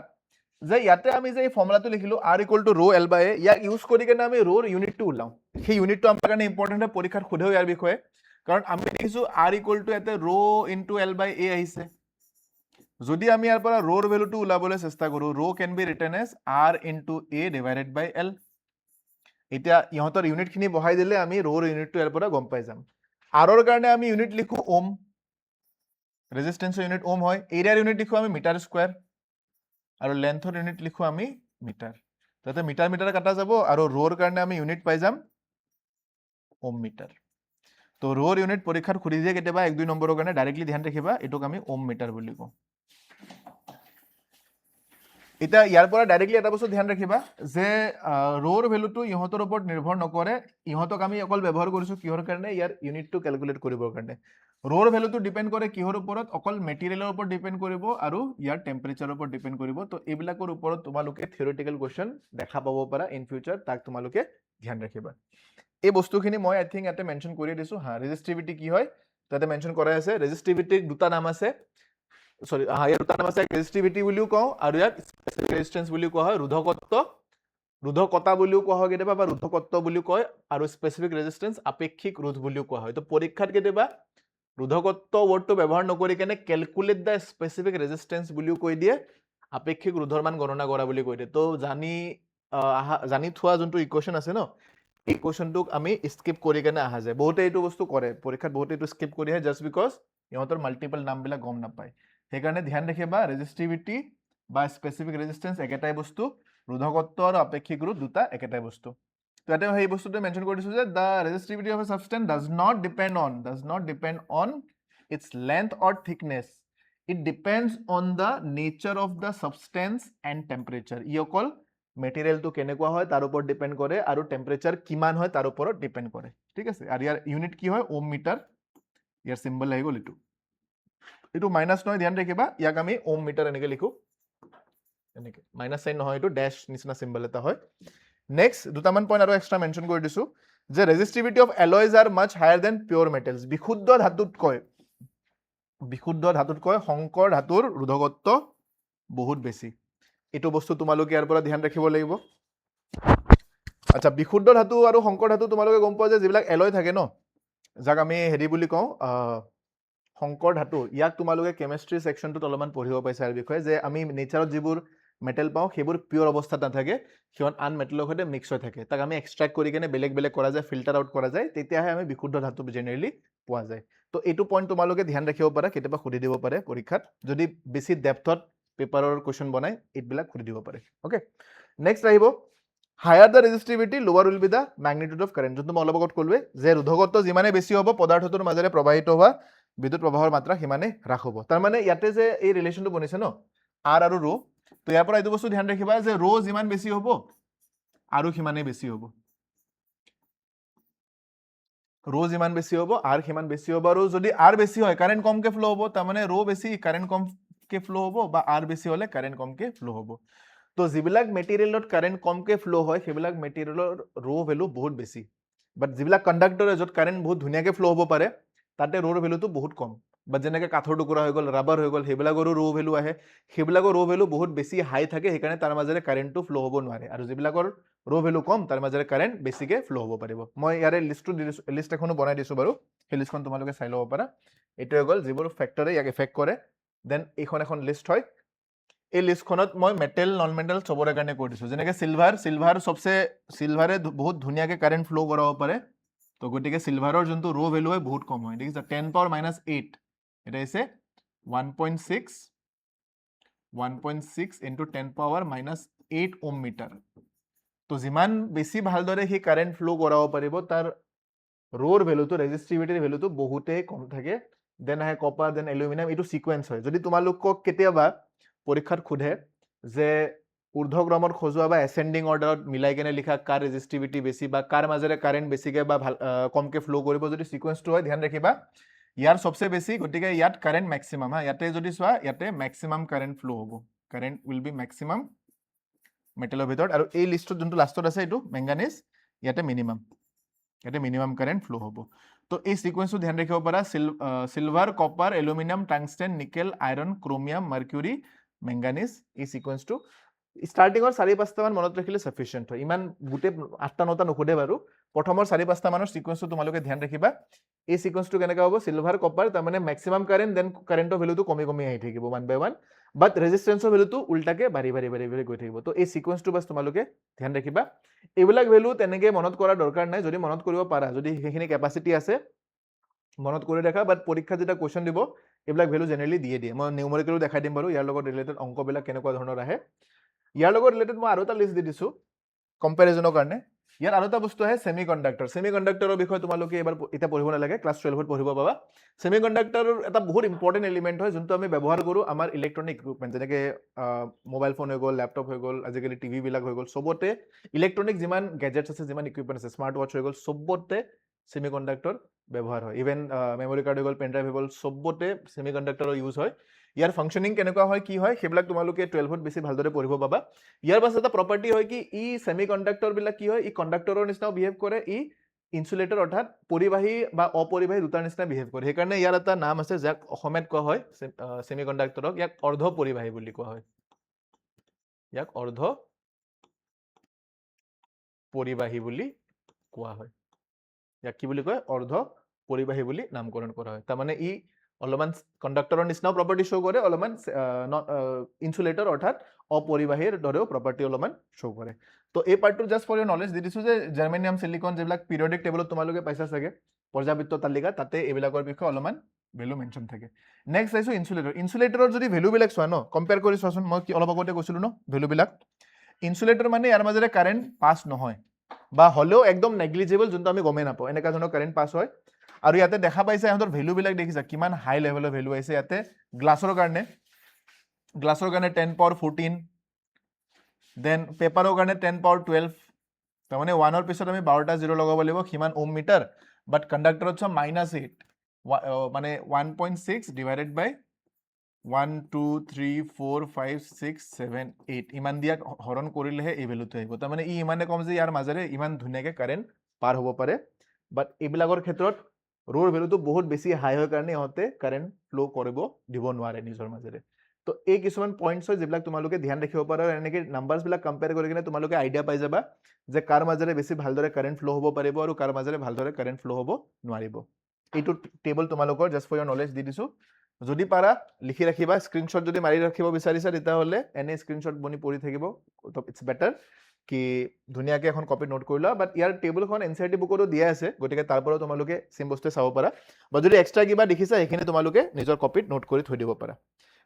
যে ইয়াতে আমি যে এই ফৰ্মুলাটো লিখিলো r = rho l by a ইয়াক ইউজ কৰি কেনে আমি ৰোৰ ইউনিটটো ওলাও সেই ইউনিটটো আমাৰ কাৰণে ইম্পৰ্টেন্ট হয় পৰীক্ষাত খুদেও ইয়াৰ বিষয়ে কাৰণ আমি দেখিছো r = ইয়াতে rho * l by a আহিছে যদি আমি ইয়াৰ পৰা ৰোৰ ভ্যালুটো ওলাবলৈ চেষ্টা কৰো rho can be written as r * a divided by l এতিয়া ইহতৰ ইউনিট খিনি বহাই দিলে আমি ৰোৰ ইউনিটটো ইয়াৰ পৰা গম পাই যাম r ৰ কাৰণে আমি ইউনিট লিখো ওম ৰেজিস্ট্যান্সৰ ইউনিট ওম হয় এৰিয়াৰ ইউনিট লিখো আমি মিটাৰ স্কয়াৰ আৰু লেন্থৰ ইউনিট লিখো আমি মিটাৰ তাতে মিটাৰ মিটাৰ কাটা যাব আৰু ৰোৰ কাৰণে আমি ইউনিট পাই যাম ওম মিটাৰ তো ৰোৰ ইউনিট পৰীক্ষাত খুলি দিয়ে কেতিয়াবা 1-2 নম্বৰৰ কাৰণে ডাইৰেক্টলি ধ্যান ৰাখিবা এটোক আমি ওম মিটাৰ বুলি কওঁ এটা ইয়াৰ পৰা ডাইৰেক্টলি এটা বস্তু ধ্যান ৰাখিবা যে ৰোৰ ভ্যালুটো ইহতৰ ওপৰত নিৰ্ভৰ নকৰে ইহতক আমি অকল ব্যৱহাৰ কৰিছো কিহৰ কাৰণে ইয়াৰ ইউনিটটো ক্যালকুলেট কৰিবৰ কাৰণে ৰোৰ ভ্যালুটো ডিপেন্ড কৰে কিহৰ ওপৰত অকল মেটেৰিয়েলৰ ওপৰত ডিপেন্ড কৰিব আৰু ইয়াৰ টেম্পাৰেচাৰৰ ওপৰত ডিপেন্ড কৰিব তো এইবিলাকৰ ওপৰত তোমালোকে থিওৰিটিক্যাল কোৱেশ্চন দেখা পাব পাৰা ইন ফিউচাৰ তাক তোমালোকে ধ্যান ৰাখিবা এই বস্তুখিনি মই আই থিংক ইয়াতে মেনশন কৰি দিছো হা ৰেজিস্টিভিটি কি হয় তাতে মেনশন কৰা আছে ৰেজিস্টিভিটিৰ দুটা নাম আছে সৰি ইয়াৰ দুটা নাম আছে ৰেজিস্টিভিটি বুলিও কওঁ আৰু ইয়াক স্পেসিফিক ৰেজিস্ট্যান্স বুলিও কোৱা হয় ৰোধকতা বুলিও কোৱা হয় কেতিয়াবা বা ৰোধকত্ব বুলিও কয় আৰু স্পেসিফিক ৰেজিস্ট্যান্স আপেক্ষিক ৰোধ বুলিও কোৱা হয় তো পৰীক্ষাত কেতিয়াবা ৰোধকত্ব ওয়াৰ্ডটো ব্যৱহাৰ নকৰি কেনে ক্যালকুলেট দা স্পেসিফিক ৰেজিস্ট্যান্স বুলিও কৈ দিয়ে আপেক্ষিক ৰোধৰ মান গণনা কৰা বুলি কৈ দিয়ে তো জানি থোৱা যোনটো ইকুৱেশন আছে ন এই কোৱেশনটোক আমি স্কিপ কৰি কেনে আহা যায় বহুতে এইটো বস্তু কৰে পৰীক্ষাত বহুতে এইটো স্কিপ কৰি আহে জাস্ট বিকজ ইহঁতৰ মাল্টিপল নামবিলাক গম নাপায় সেইকাৰণে ধ্যান ৰাখিবা ৰেজিস্টিভিটি বা স্পেসিফিক ৰেজিস্ট্যান্স একেটাই বস্তু ৰোধকত্ব আৰু আপেক্ষিক ৰোধ দুটা একেটাই বস্তু তো ইয়াতে সেই বস্তুটো মেনশন কৰি দিছো যে the resistivity of a substance does not depend on its length or thickness it depends on the nature of the substance and temperature ই অকল মেটেৰিয়েলটো কেনেকুৱা হয় তাৰ ওপৰত ডিপেন্ড কৰে আৰু টেম্পাৰেচাৰ কিমান হয় তাৰ ওপৰত ডিপেন্ড কৰে ঠিক আছে আৰু ইয়াৰ ইউনিট কি হয় ওম মিটাৰ ইয়াৰ সিম্বল আহি গ'ল এটো মাইনাস নহয় ধ্যান ৰাখিবা ইয়াক আমি ওম মিটাৰ এনেকৈ লিখো এনেকৈ মাইনাস সাইন নহয় এটো ড্যাশ নিচিনা সিম্বল এটা হয় নেক্সট দুটামান পইণ্ট আৰু এক্সট্ৰা মেনশন কৰি দিছো যে resistivity of alloys are much higher than pure metals বিশুদ্ধ ধাতুতকৈ সংকৰ ধাতুৰ ৰোধকত্ব বহুত বেছি এটো বস্তু তোমালোকে ইয়াৰ পৰা ধ্যান ৰাখিব লাগিব আচ্ছা বিশুদ্ধ ধাতু আৰু সংকৰ ধাতু তোমালোকে গম পোৱা যে যিবিলাক এলয় থাকে ন যাক আমি হেৰি বুলি কওঁ সংকৰ ধাতু ইয়াক তোমালোকে কেমিষ্ট্ৰি সেকশনটোত অলপমান পঢ়িব পাইছা ইয়াৰ বিষয়ে যে আমি নেচাৰত যিবোৰ মেটেল পাওঁ সেইবোৰ পিওৰ অৱস্থাত নাথাকে সিহঁত আন মেটেলৰ সৈতে মিক্স হৈ থাকে তাক আমি এক্সট্ৰাক্ট কৰি কেনে বেলেগ কৰা যায় ফিল্টাৰ আউট কৰা যায় তেতিয়াহে আমি বিশুদ্ধ ধাতু জেনাৰেলি পোৱা যায় তো এইটো পইণ্ট তোমালোকে ধ্যান ৰাখিব পাৰা কেতিয়াবা সুধি দিব পাৰে পৰীক্ষাত যদি বেছি ডেপথত পেপাৰৰ কোৱেশ্চন বনাই এইবিলাক সুধি দিব পাৰে ওকে নেক্সট আহিব হায়াৰ দ্য ৰেজিস্টিভিটি লোৱাৰ will be the magnitude of current যোনটো মই অলপ আগত ক'লোৱে যে ৰোধকত্ব যিমানে বেছি হ'ব পদাৰ্থটোৰ মাজেৰে প্ৰবাহিত হোৱা বিদ্যুৎ প্ৰবাহৰ মাত্ৰা সিমানে হ্ৰাস হ'ব তাৰ মানে ইয়াতে যে এই ৰিলেশনটো বনিছে ন r আৰু rho তো ইয়াৰ পৰা এইটো বস্তু ধ্যান ৰাখিবা যে rho যিমান বেছি হ'ব আৰু সিমানে বেছি হ'ব rho যিমান বেছি হ'ব r সিমান বেছি হ'ব আৰু যদি r বেছি হয় কাৰেন্ট কমকে ফ্লো হ'ব তাৰ মানে rho বেছি কারেন্ট কমকে ফ্লো হ'ব বা r বেছি হলে কারেন্ট কমকে ফ্লো হ'ব তো যিবিলাক মেটেৰিয়েলত কাৰেন্ট কমকে ফ্লো হয় সেইবিলাক মেটেৰিয়েলৰ rho ভ্যালু বহুত বেছি বাট যিবিলাক কন্ডাক্টৰ য'ত কাৰেন্ট বহুত ধুনীয়াকে ফ্লো হ'ব পাৰে তাতে rho ভ্যালুটো বহুত কম বা যেনেকৈ কাঠৰ টুকুৰা হৈ গ'ল, ৰাবাৰ হৈ গ'ল, সেইবিলাকৰো ৰ' ভেলু আহে। সেইবিলাকৰ ৰ' ভেলু বহুত বেছি হাই থাকে, সেইকাৰণে তাৰ মাজেৰে কাৰেণ্টটো ফ্ল' হ'ব নোৱাৰে। আৰু যিবিলাকৰ ৰ' ভেলু কম, তাৰ মাজেৰে কাৰেণ্ট বেছিকৈ ফ্ল' হ'ব পাৰিব। মই ইয়াৰে লিষ্ট এখনো বনাই দিছোঁ বাৰু, সেই লিষ্টখন তোমালোকে চাই ল'ব পাৰা। এইটো হৈ গ'ল যিবোৰ ফেক্টৰে ইয়াক এফেক্ট কৰে। দেন এইখন এখন লিষ্ট হয়। এই লিষ্টখনত মই মেটেল নন মেটেল চবৰে কাৰণে কৰি দিছোঁ। যেনেকৈ চিলভাৰে বহুত ধুনীয়াকৈ কাৰেণ্ট ফ্ল' কৰাব পাৰে। তো গতিকে চিলভাৰৰ যোনটো ৰ' ভেলু হয় বহুত কম হয়। দেখিছা 10⁻⁸ এটা হৈছে 1.6 ইনটু 10⁻⁸ ওম মিটাৰ। তো যিমান বেছি ভালদৰে সি কাৰেণ্ট ফ্ল' কৰাব পাৰিব, তাৰ ৰৰ ভেলুটো, ৰেজিষ্টিভিটিৰ ভেলুটো বহুতেই কম থাকে। দেন আহে কপাৰ, দেন এলুমিনিয়াম, এইটো চিকুৱেঞ্চ হয়। যদি তোমালোকক কেতিয়াবা পৰীক্ষাত সোধে যে ঊৰ্ধ্বক্ৰমত সজোৱা বা এচেণ্ডিং অৰ্ডাৰত মিলাই কেনে লিখা কাৰ ৰেজিষ্টিভিটি বেছি বা কাৰ মাজেৰে কাৰেণ্ট বেছিকৈ বা কমকৈ ফ্ল' কৰিব, যদি চিকুৱেঞ্চটো হয় ধ্যান ৰাখিবা ইয়াৰ চবচে বেছি, গতিকে ইয়াত কাৰেণ্ট মেক্সিমাম। ইয়াতে যদি চোৱা, ইয়াতে মেক্সিমাম কাৰেণ্ট ফ্ল' হ'ব। কাৰেণ্ট উইল বি মেক্সিমাম মেটেলৰ ভিতৰত। আৰু এই লিষ্টত যোনটো লাষ্টত আছে এইটো মেংগানিজ, ইয়াতে মিনিমাম কাৰেণ্ট ফ্ল' হ'ব। তো এই চিকুৱেঞ্চটো ধ্যান ৰাখিব পাৰা। Silver, copper, aluminium, tungsten, nickel, iron, chromium, mercury, manganese, এই চিকুৱেঞ্চটো ষ্টাৰ্টিঙৰ 4-5টামান মনত ৰাখিলে চাফিচিয়েণ্ট হয়। ইমান গোটেই 8-9টা নুসুধে বাৰু। প্ৰথমৰ 4-5টা মানৰ চিকুৱেঞ্চটো তোমালোকে ধ্যান ৰাখিবা। এই চিকুৱেঞ্চটো কেনেকৈ হ'ব? চিলভাৰ, কপাৰ, তাৰমানে মেক্সিমাম কাৰেণ্ট, দেন কাৰেণ্টৰ ভেলুটো কমি আহি থাকিব 1 by 1, বাট ৰেজিষ্টেঞ্চৰ ভেলুটো উল্টাকে বাঢ়ি গৈ থাকিব। তো এই চিকুৱেঞ্চটো বাছ তোমালোকে ধ্যান ৰাখিবা। এইবিলাক ভেলু তেনেকৈ মনত কৰাৰ দৰকাৰ নাই। যদি মনত কৰিব পাৰা, যদি সেইখিনি কেপাচিটি আছে, মনত কৰি ৰাখা। বাট পৰীক্ষাত যেতিয়া কুৱেশ্যন দিব, এইবিলাক ভেলু জেনেৰেলি দিয়ে। মই নিউমেৰিকেলো দেখাই দিম বাৰু, ইয়াৰ লগত ৰিলেটেড অংকবিলাক কেনেকুৱা ধৰণৰ আহে। ইয়াৰ লগত ৰিলেটেড মই আৰু এটা লিষ্ট দি দিছোঁ কম্পেৰিজনৰ কাৰণে। ইয়াত আৰু এটা বস্তু আহে ছেমি কণ্ডাক্টৰ। ছেমি কণ্ডাক্টৰৰ বিষয়ে তোমালোকে এতিয়া পঢ়িব নালাগে, ক্লাছ 12ত পঢ়িব পাবা। ছেমি কণ্ডাক্টৰ এটা বহুত ইম্পৰ্টেণ্ট এলিমেণ্ট হয়, যোনটো আমি ব্যৱহাৰ কৰোঁ আমাৰ ইলেক্ট্ৰনিক ইকুইপমেণ্ট, যেনেকৈ মোবাইল ফোন হৈ গ'ল, লেপটপ হৈ গ'ল, আজিকালি টিভিবিলাক হৈ গ'ল, চবতে ইলেক্ট্ৰনিক যিমান গেজেটছ আছে, যিমান ইকুইপমেণ্ট আছে, স্মাৰ্ট ৱাচ হৈ গ'ল, চবতে ছেমি কণ্ডাক্টৰ ব্যৱহাৰ হয়। ইভেন মেমৰি কাৰ্ড হৈ গ'ল, পেন ড্ৰাইভ হৈ গ'ল, চবতে ছেমি কণ্ডাক্টৰৰ ইউজ হয়। ইয়াৰ ফাংচনিং কেনেকুৱা হয়, কি হয়, সেইবিলাক তোমালোকে 12ত বেছি ভালদৰে পঢ়িব পাবা। ইয়াৰ পাছত এটা প্ৰপাৰ্টি হয় কি, ই ছেমি কণ্ডাক্টৰবিলাক কি হয়, ই কণ্ডাক্টৰৰ নিচিনাও বিহেভ কৰে, ই ইনচুলেটৰ অৰ্থাৎ পৰিবাহী বা অপৰিবাহী দুটাৰ নিচিনা বিহেভ কৰে। সেইকাৰণে ইয়াৰ এটা নাম আছে, যাক অসমীয়াত কোৱা হয় ছেমি কণ্ডাক্টৰক, ইয়াক অৰ্ধ পৰিবাহী বুলি কোৱা হয়। ইয়াক অৰ্ধ পৰিবাহী বুলি কোৱা হয়। ইয়াক কি বুলি কয়? অৰ্ধ পৰিবাহী বুলি নামকৰণ কৰা হয়। তাৰমানে ই অলপমান কণ্ডাক্টৰৰ নিচিনাও প্ৰপাৰ্টি শ্ব' কৰে, অলপমান ইনচুলেটৰ অৰ্থাৎ অপৰিবাহীৰ দৰেও প্ৰপাৰ্টি অলপমান শ্ব' কৰে। তো এই পাৰ্টটো জাষ্ট ফৰ ইয়ৰ নলেজ দি দিছোঁ যে জাৰ্মেনিয়াম, চিলিকন, যিবিলাক পিৰিয়ডিক টেবলত তোমালোকে পাইছা চাগে, পৰ্যাবৃত্ত তালিকা, তাতে এইবিলাকৰ বিষয়ে অলপমান ভেলু মেনশ্যন থাকে। নেক্সট চাইছোঁ ইনচুলেটৰ। ইনচুলেটৰৰ যদি ভেলুবিলাক চোৱা ন, কম্পেয়াৰ কৰি চোৱাচোন। মই অলপ আগতে কৈছিলোঁ ন ভেলুবিলাক। ইনচুলেটৰ মানে ইয়াৰ মাজেৰে কাৰেণ্ট পাছ নহয়, বা হ'লেও একদম নেগলিজিবল, যোনটো আমি গমেই নাপাওঁ, এনেকুৱা ধৰণৰ কাৰেণ্ট পাছ হয়। আৰু ইয়াতে দেখা পাইছে ইহঁতৰ ভেলুবিলাক দেখিছা কিমান হাই লেভেলৰ ভেলু আহিছে। ইয়াতে গ্লাছৰ কাৰণে 10⁻14, দেন পেপাৰৰ কাৰণে 10⁻12, তাৰমানে 1ৰ পিছত আমি 12টা 0 লগাব লাগিব, সিমান ওম মিটাৰ। বাট কণ্ডাক্টৰত চোৱা -8, মানে 1.6 ডিভাইডেড বাই 1 2 3 4 5 6 7 8, ইমান দিয়াক হৰণ কৰিলেহে এই ভেলুটো আহিব। তাৰমানে ই ইমানে কম যে ইয়াৰ মাজেৰে ইমান ধুনীয়াকৈ কাৰেণ্ট পাৰ হ'ব পাৰে। বাট এইবিলাকৰ ক্ষেত্ৰত ৰৰ ভেলুটো বহুত বেছি হাই হয় কাৰণে ইহঁতে কাৰেণ্ট ফ্ল' কৰিব দিব নোৱাৰে নিজৰ মাজেৰে। তো এই কিছুমান পইণ্টছ হয় যিবিলাক তোমালোকে ধ্যান ৰাখিব পাৰা। এনেকৈ নাম্বাৰছবিলাক কম্পেয়াৰ কৰি কিনে তোমালোকে আইডিয়া পাই যাবা যে কাৰ মাজেৰে বেছি ভালদৰে কাৰেণ্ট ফ্ল' হ'ব পাৰিব আৰু কাৰ মাজেৰে ভালদৰে কাৰেণ্ট ফ্ল' হ'ব নোৱাৰিব। এইটো টেবল তোমালোকৰ জাষ্ট ফৰ ইয়ৰ নলেজ দি দিছোঁ। যদি পাৰা লিখি ৰাখিবা। স্ক্ৰীনশ্বট যদি মাৰি ৰাখিব বিচাৰিছা, তেতিয়াহ'লে এনে স্ক্ৰীনশ্বট বনি পৰি থাকিব, ইটছ বেটাৰ কি ধুনীয়াকৈ এখন কপি নোট কৰি লোৱা। বাট ইয়াৰ টেবুলখন NCERT বুকতো দিয়া আছে, গতিকে তাৰ পৰাও তোমালোকে চেম বস্তুৱে চাব পাৰা। বা যদি এক্সট্ৰা কিবা দেখিছা, সেইখিনি তোমালোকে নিজৰ কপিত নোট কৰি থৈ দিব পাৰা।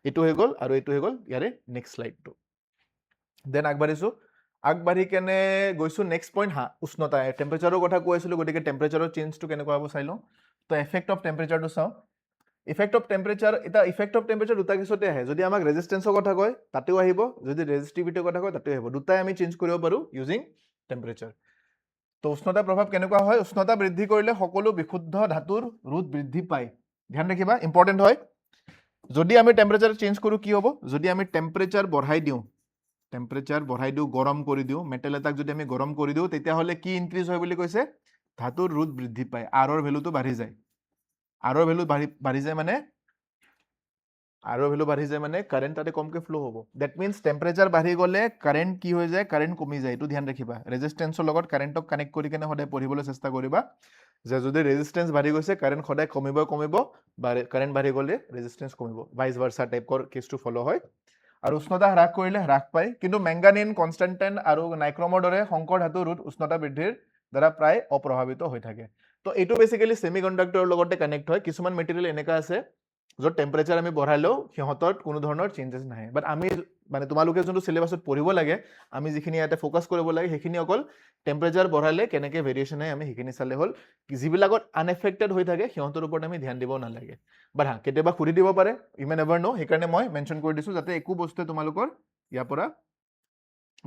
এইটো হৈ গ'ল, আৰু এইটো হৈ গ'ল ইয়াৰে নেক্সট শ্লাইডটো। দেন আগবাঢ়িছোঁ। আগবাঢ়ি কেনে গৈছোঁ নেক্সট পইণ্ট, উষ্ণতা, টেম্পাৰেচাৰৰ কথা কৈ আছিলোঁ, গতিকে টেম্পাৰেচাৰৰ চেঞ্জটো কেনেকুৱা হ'ব চাই লওঁ। তো এফেক্ট অফ টেম্পাৰেচাৰটো চাওঁ। ইফেক্ট অফ টেম্পাৰেচাৰ, এটা ইফেক্ট অফ টেম্পাৰেচাৰ দুটা কেছতে আহে। যদি আমাক ৰেজিষ্টেঞ্চৰ কথা কয় তাতেও আহিব, যদি ৰেজিষ্টিভিটিৰ কথা কয় তাতেও আহিব। দুটাই আমি চেঞ্জ কৰিব পাৰোঁ ইউজিং টেম্পাৰেচাৰ। তো উষ্ণতাৰ প্ৰভাৱ কেনেকুৱা হয়? উষ্ণতা বৃদ্ধি কৰিলে সকলো বিশুদ্ধ ধাতুৰ ৰোধ বৃদ্ধি পায়। ধ্যান ৰাখিবা, ইম্পৰ্টেণ্ট হয়। যদি আমি টেম্পাৰেচাৰ চেঞ্জ কৰোঁ কি হ'ব? যদি আমি টেম্পাৰেচাৰ বঢ়াই দিওঁ, গৰম কৰি দিওঁ, মেটেল এটাক যদি আমি গৰম কৰি দিওঁ, তেতিয়াহ'লে কি ইনক্ৰিজ হয় বুলি কৈছে? ধাতুৰ ৰোধ বৃদ্ধি পায়, আৰৰ ভেলুটো বাঢ়ি যায়। আৰৰ ভেলু বাঢ়ি যায় মানে আৰৰ ভ্যালু বাঢ়ি যায় মানে কাৰেন্ট তাতে কমকে ফ্লো হ'ব দ্যাট মিন্স টেম্পাৰেচাৰ বাঢ়ি গ'লে কাৰেন্ট কি হৈ যায় কাৰেন্ট কমি যায় এইটো ধ্যান ৰাখিবা ৰেজিষ্টেন্সৰ লগত কাৰেন্টক কানেক্ট কৰি কেনে সদায় পঢ়িবলৈ চেষ্টা কৰিবা যে যদি ৰেজিষ্টেন্স বাঢ়ি গৈছে কাৰেন্ট সদায় কমিব বা কাৰেন্ট বাঢ়ি গ'লে ৰেজিষ্টেন্স কমিব ভাইস ভাৰ্সা টাইপৰ কেছটো ফলো হয় আৰু উষ্ণতা হ্ৰাস কৰিলে হ্ৰাস পায় কিন্তু মেংগানিন কনষ্টেন্টাইন আৰু নাইক্ৰমৰ দৰে সংকৰ ধাতু ৰোধ উষ্ণতা বৃদ্ধিৰ দ্বাৰা প্ৰায় অপ্ৰভাৱিত হৈ থাকে তো এইটো বেসিক্যালি সেমিকন্ডাক্টৰৰ লগতে কানেক্ট হয় কিছুমান মেটেৰিয়েল এনেকা আছে য'ত টেম্পাৰেচাৰ আমি বঢ়ালেও সিহঁতৰ কোনো ধৰণৰ চেঞ্জেছ নাহে বাট আমি মানে তোমালোকে যোনটো চিলেবাছত পঢ়িব লাগে আমি যিখিনি ইয়াতে ফ'কাছ কৰিব লাগে সেইখিনি অকল টেম্পাৰেচাৰ বঢ়ালে কেনেকৈ ভেৰিয়েশ্যন হয় আমি সেইখিনি চালে হ'ল যিবিলাকত আনএফেক্টেড হৈ থাকে সিহঁতৰ ওপৰত আমি ধ্যান দিব নালাগে বাট হা কেতিয়াবা সুধি দিব পাৰে ইউ মে নেভাৰ ন' সেইকাৰণে মই মেনশ্যন কৰি দিছোঁ যাতে একো বস্তুৱে তোমালোকৰ ইয়াৰ পৰা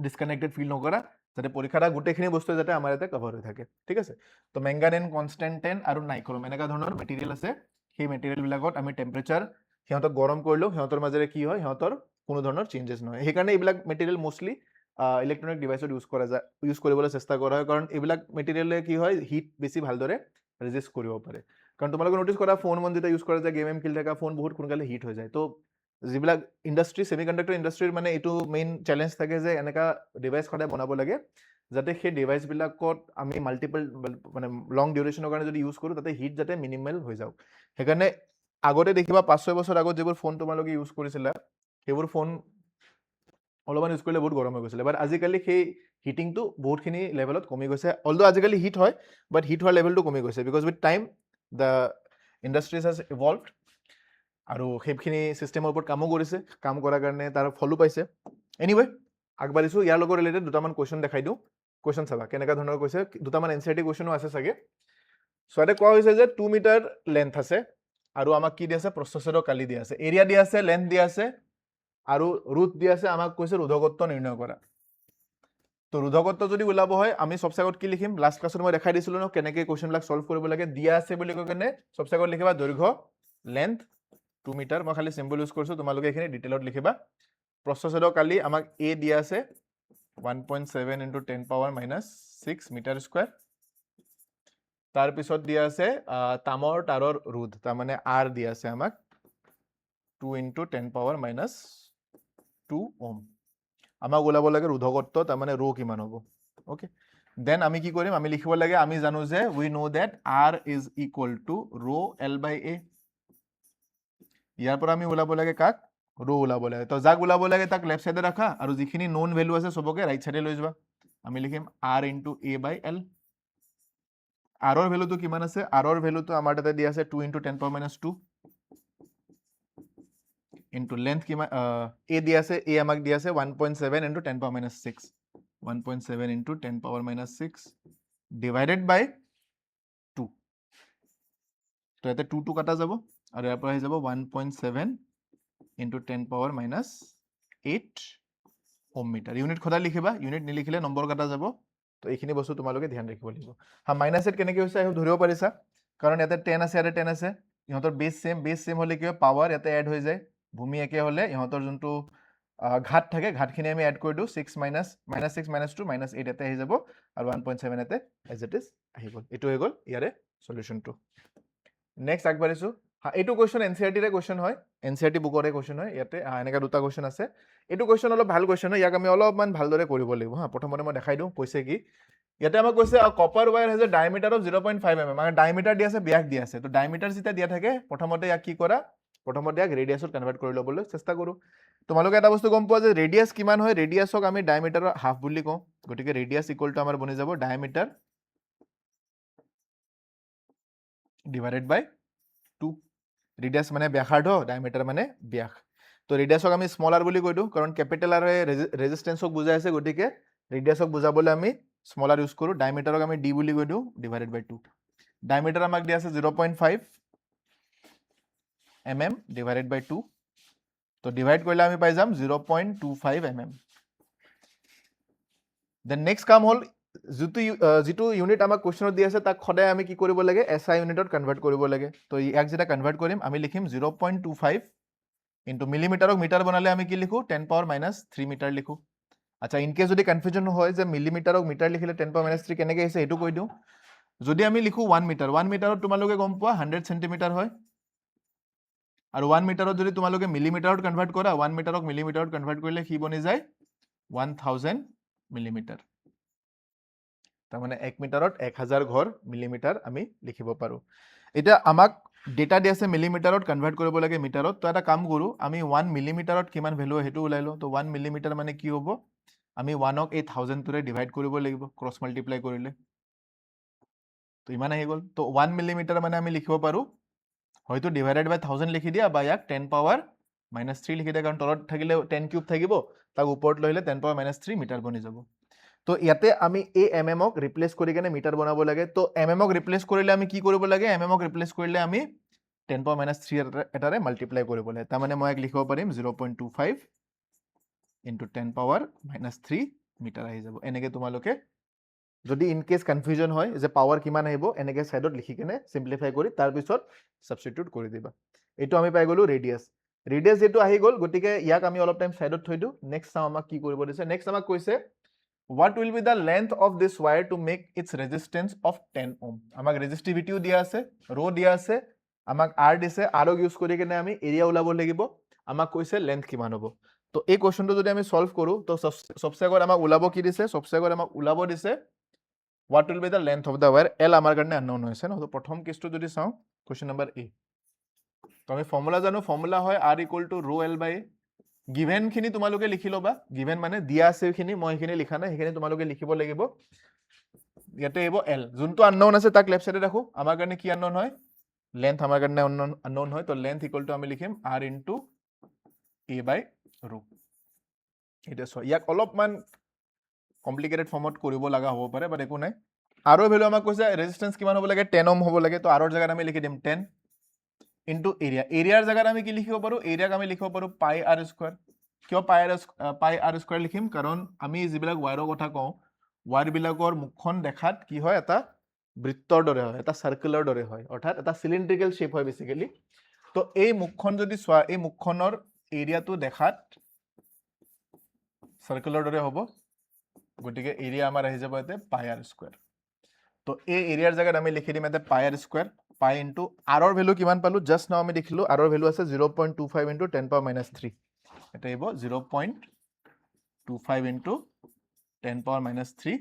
ডিছকানেক্টেড ফিল নকৰা যাতে পৰীক্ষাটা গোটেইখিনি বস্তুৱে যাতে আমাৰ ইয়াতে কভাৰ হৈ থাকে ঠিক আছে তো মেংগানিন কনষ্টেন্টাইন আৰু নাইক্ৰম এনেকুৱা ধৰণৰ মেটেৰিয়েল আছে সেই মেটেৰিয়েলবিলাকত আমি টেম্পাৰেচাৰ সিহঁতক গৰম কৰিলেও সিহঁতৰ মাজেৰে কি হয় সিহঁতৰ কোনো ধৰণৰ চেঞ্জেছ নহয় সেইকাৰণে এইবিলাক মেটেৰিয়েল মোষ্টলি ইলেক্ট্ৰনিক ডিভাইচত ইউজ কৰিবলৈ চেষ্টা কৰা হয় কাৰণ এইবিলাক মেটেৰিয়েলে কি হয় হিট বেছি ভালদৰে ৰেজিষ্ট কৰিব পাৰে কাৰণ তোমালোকে নটিচ কৰা ফোন যেতিয়া ইউজ কৰা যায় গেম খেলি থকা ফোন বহুত সোনকালে হিট হৈ যায় তো যিবিলাক ইণ্ডাষ্ট্ৰি ছেমিকণ্ডাক্টৰ ইণ্ডাষ্ট্ৰিৰ মানে এইটো মেইন চেলেঞ্জ থাকে যে এনেকুৱা ডিভাইচ সদায় বনাব লাগে যাতে সেই ডিভাইচবিলাকত আমি মাল্টিপল মানে লং ডিউৰেশ্যনৰ কাৰণে যদি ইউজ কৰোঁ তাতে হিট যাতে মিনিমেল হৈ যাওক সেইকাৰণে আগতে দেখিবা 5-6 বছৰ আগত যিবোৰ ফোন তোমালোকে ইউজ কৰিছিলা সেইবোৰ ফোন অলপমান ইউজ কৰিলে বহুত গৰম হৈ গৈছিলে বাট আজিকালি সেই হিটিংটো বহুতখিনি লেভেলত কমি গৈছে অলদো আজিকালি হিট হয় বাট হিট হোৱাৰ লেভেলটো কমি গৈছে because with time the industries has evolved আৰু সেইখিনি চিষ্টেমৰ ওপৰত কামো কৰিছে কাম কৰাৰ কাৰণে তাৰ ফলো পাইছে এনিৱে আগবাঢ়িছোঁ ইয়াৰ লগত ৰিলেটেড দুটামান কুৱেশ্যন দেখাই দিওঁ কুৱেশ্যন চাবা কেনেকুৱা ধৰণৰ কৈছে দুটামান এনচিআৰটি কুৱেশ্যনো আছে চাগে চ' ইয়াতে কোৱা হৈছে যে 2 মিটাৰ লেন্থ আছে আৰু আমাক কি দিয়া আছে প্ৰস্থচ্ছেদক কালি দিয়া আছে এৰিয়া দিয়া আছে লেন্থ দিয়া আছে আৰু ৰুট দিয়া আছে আমাক কৈছে ৰোধকত্ব নিৰ্ণয় কৰা তো ৰোধকত্ব যদি ওলাব হয় আমি সবচে আগত কি লিখিম লাষ্ট ক্লাছত মই দেখাই দিছিলোঁ ন কেনেকৈ কুৱেশ্যনবিলাক সলভ কৰিব লাগে দিয়া আছে বুলি কৈ কেনে সবচে আগত লিখিবা দৈৰ্ঘ্য লেন্থ 2 মিটাৰ মই খালি চিম্বল ইউজ কৰিছোঁ তোমালোকে এইখিনি ডিটেইলত লিখিবা প্ৰস্থচ্ছেদক কালি আমাক এ দিয়া আছে 1.7 × 10⁻⁻6 মিটাৰ স্কুৱাৰ তাৰপিছত দিয়া আছে তামৰ তাৰৰ ৰোধ তাৰমানে আৰ দিয়া আছে আমাক 2 × 10⁻⁻2 ওম আমাক ওলাব লাগে ৰোধকত্ব তাৰমানে ৰৌ কিমান হ'ব ওকে দেন আমি কি কৰিম আমি লিখিব লাগে আমি জানো যে we know that R is equal to ৰৌ এল বাই এ ইয়াৰ পৰা আমি ওলাব লাগে কাক ৰৌ ওলাব লাগে তো যাক ওলাব লাগে তাক লেফ্ট চাইডে ৰাখা আৰু যিখিনি নন ভেলু আছে চবকে ৰাইট চাইডে লৈ যোৱা আমি লিখিম আৰ × এ বাই এল আৰৰ ভেলুটো কিমান আছে আৰৰ ভেলুটো আমাৰ তাতে দিয়া আছে 2 × 10⁻², ইনটু লেন্থ কিমান এ দিয়া আছে এ আমাক দিয়া আছে 1.7 × 10⁻6 1.7 × 10⁻6 ডিভাইডেড বাই 2 তো ইয়াতে 2 টো কাটা যাব আৰু ইয়াৰ পৰা আহি যাব 1.7 × 10⁻8 ওম মিটাৰ ইউনিট সদায় লিখিবা ইউনিট নিলিখিলে নম্বৰ কাটা যাব তো এইখিনি বস্তু তোমালোকে ধ্যান ৰাখিব লাগিব হা মাইনাছ 8 কেনেকৈ হৈছে আহি ধৰিব পাৰিছা কাৰণ ইয়াতে 10 আছে ইয়াতে 10 আছে ইহঁতৰ বেছ চেম হ'লে কি হয় পাৱাৰ ইয়াতে এড হৈ যায় ভূমি একে হ'লে ইহঁতৰ যোনটো ঘাত থাকে ঘাতখিনি আমি এড কৰি দিওঁ 6 - -2 -8 ইয়াতে আহি যাব আৰু 1.7 ইয়াতে এজ ইট ইজ আহি গ'ল এইটো হৈ গ'ল ইয়াৰে সলিউশ্যনটো নেক্সট আগবাঢ়িছোঁ হা এইটো কুৱেশ্যন এনচিআৰটিৰে কুৱেশ্যন হয় এনচিআৰটি বুকৰে কুৱেশ্যন হয় ইয়াতে এনেকুৱা দুটা কুৱেশ্যন আছে এইটো কুৱেশ্যন অলপ ভাল কুৱেশ্যন হয় ইয়াক আমি অলপমান ভালদৰে কৰিব লাগিব হা প্ৰথমতে মই দেখাই দিওঁ কৈছে কি ইয়াতে আমাক কৈছে copper wire has a diameter of 0.5 mm মানে ডায়ামিটাৰ দিয়া আছে ব্যাস দিয়া আছে তো ডায়ামিটাৰ যেতিয়া দিয়া থাকে প্ৰথমতে ইয়াক কি কৰা প্ৰথমতে ইয়াক ৰেডিয়াছত কনভাৰ্ট কৰি ল'বলৈ চেষ্টা কৰোঁ তোমালোকে এটা বস্তু গম পোৱা যে ৰেডিয়াছ কিমান হয় ৰেডিয়াছক আমি ডায়ামিটাৰৰ হাফ বুলি কওঁ গতিকে ৰেডিয়াছ ইকুৱেল টু আমাৰ বনি যাব ডায়ামিটাৰ ডিভাইডেড বাই 2 ৰেডিয়াছ মানে ব্যাসাৰ্ধ ডায়ামিটাৰ মানে ব্যাস তো ৰেডিয়াছক আমি স্মল আৰ বুলি কৈ দিওঁ কাৰণ কেপিটেল আৰ ৰেজিষ্টেন্সক বুজাই আছে গতিকে ৰেডিয়াছক বুজাবলৈ আমি স্মল আৰ ইউজ কৰোঁ ডায়ামিটাৰক আমি ডি বুলি কৈ দিওঁ ডিভাইডেড বাই 2 ডায়ামিটাৰ আমাক দিয়া আছে 0.5 mm ডিভাইডেড বাই 2 তো ডিভাইড কৰিলে আমি পাই যাম 0.25 mm দেন নেক্সট কাম হ'ল যিটো ইউনিট আমাক কুৱেশ্যনত দি আছে তাক সদায় আমি কি কৰিব লাগে SI ইউনিটত কনভাৰ্ট কৰিব লাগে তো ইয়াক যেতিয়া কনভাৰ্ট কৰিম আমি লিখিম 0.25 ইনটু মিলিমিটাৰক মিটাৰ বনালে আমি কি লিখোঁ 10⁻³ মিটাৰ লিখোঁ আচ্ছা ইনকেছ যদি কনফিউজন হয় যে মিলিমিটাৰক মিটাৰ লিখিলে 10⁻³ কেনেকৈ আহিছে সেইটো কৈ দিওঁ যদি আমি লিখোঁ 1 মিটাৰ 1 মিটাৰত তোমালোকে গম পোৱা 100 চেণ্টিমিটাৰ হয় আৰু 1 মিটাৰত যদি তোমালোকে মিলিমিটাৰত কনভাৰ্ট কৰা 1 মিটাৰক মিলিমিটাৰত কনভাৰ্ট কৰিলে কি বনি যায় 1000 মিলিমিটাৰ তাৰমানে 1 মিটাৰত 1000 ঘৰ মিলিমিটাৰ আমি লিখিব পাৰো এটা আমাক ডেটা দি আছে মিলিমিটাৰত কনভাৰ্ট কৰিব লাগে মিটাৰত তো এটা কাম কৰো আমি 1 মিলিমিটাৰত কিমান ভ্যালু হেতু ওলাই লো তো 1 মিলিমিটাৰ মানে কি হ'ব আমি 1ক এই 1000 তোৰে ডিভাইড কৰিব লাগিব ক্ৰস মাল্টিপ্লাই কৰিলে তো ইমান আহি গল তো 1 মিলিমিটাৰ মানে আমি লিখিব পাৰো হয়তো ডিভাইডেড বাই 1000 লিখি দিয়া বা ইয়াক 10 পাৱাৰ -3 লিখি দিয়া কাৰণ তলত থাকিলে 10 কিউব থাকিব তাক ওপৰত লইলে 10 পাৱাৰ -3 মিটাৰ বনি যাব তো ইয়াতে আমি এই এমএমক ৰিপ্লেস কৰি কেনে মিটাৰ বনাব লাগে তো এমএমক ৰিপ্লেস কৰিলে আমি কি কৰিব লাগে এমএমক ৰিপ্লেস কৰিলে আমি 10 পাৱাৰ -3 এটাৰে মাল্টিপ্লাই কৰিব লাগে তাৰ মানে মই এক লিখিব পাৰিম 0.25 into 10 পাৱাৰ -3 মিটাৰ আহি যাব এনেকে তোমালোকে যদি ইন কেস কনফিউজন হয় যে পাৱাৰ কিমান আহিব এনেকে সাইডত লিখি কেনে সিম্পলিফাই কৰি তাৰ পিছত সাবস্টিটিউট কৰি দিবা এটো আমি পাই গলো ৰেডিয়াস ৰেডিয়াস যেটো আহি গল গটিকে ইয়াক আমি অলপ টাইম সাইডত থৈ দিও নেক্সট চাও আমাক কি কৰিব দিছে নেক্সট আমাক কৈছে what will be the length of this wire to make its resistance of 10 ohm আমাক ৰেজিস্টিভিটিও দিয়া আছে rho দিয়া আছে আমাক r দিছে r ক ইউজ কৰি কেনে আমি এৰিয়া উলাব লাগিব আমাক কৈছে লেন্থ কিমান হ'ব তো এই কোৱেশ্চনটো যদি আমি সলভ কৰো তো সবসে আগত আমাক উলাব কি দিছে সবসে আগত আমাক উলাব দিছে what will be the length of the wire l আমাৰ কাৰণে unknown হৈছে ন তো প্ৰথম কেছটো যদি চাও কোৱেশ্চন নম্বৰ a তো আমি ফৰ্মুলা জানো ফৰ্মুলা হয় r = rho l by a given খিনি তোমালোকে লিখি লবা given মানে দিয়া আছে খিনি মই খিনি লিখা নাই হেখিনি তোমালোকে লিখিব লাগিব ইয়াতে এব l যোনটো unknown আছে তাক লেফট সাইডে ৰাখো আমাৰ কাৰণে কি unknown হয় length আমাৰ কাৰণে unknown হয় তো length = আমি লিখিম r into a by rho এটা সো ইয়াক অলপমান কমপ্লিকেটেড ফৰ্মত কৰিব লাগা হ'ব পাৰে বাট একো নাই আৰৰ ভ্যালু আমাক কৈছে ৰেজিস্ট্যান্স কিমান হ'ব লাগে 10 ওহম হ'ব লাগে তো আৰৰ জায়গাত আমি লিখি দিম 10 into area এৰিয়াৰ জায়গাত আমি কি লিখিব পাৰো এৰিয়াক আমি লিখিব পাৰো pi r স্কয়াৰ কিয় pi r স্কয়াৰ লিখিম কাৰণ আমি যিবিলাক ওয়াৰৰ কথা কওঁ ওয়াৰ বিলাকৰ মুখখন দেখাত কি হয় এটা বৃত্তৰ দৰে হয় এটা সাৰ্কুলাৰ দৰে হয় অৰ্থাৎ এটা সিলিন্ড্ৰিকেল শেপ হয় বেসিক্যালি তো এই মুখখন যদি সোৱা এই মুখখনৰ এৰিয়াটো দেখাত সাৰ্কুলাৰ দৰে হ'ব গটিকে এৰিয়া আমাৰ আহি যাব এতে pi r স্কয়াৰ তো এই এৰিয়াৰ জায়গাত আমি লিখি দিম এতে pi r square pi into r ৰ ভ্যালু কিমান পালো জাস্ট নাও আমি দেখিলো r ৰ ভ্যালু আছে 0.25 into 10 power -3 এটা হ'ব 0.25 into 10 power -3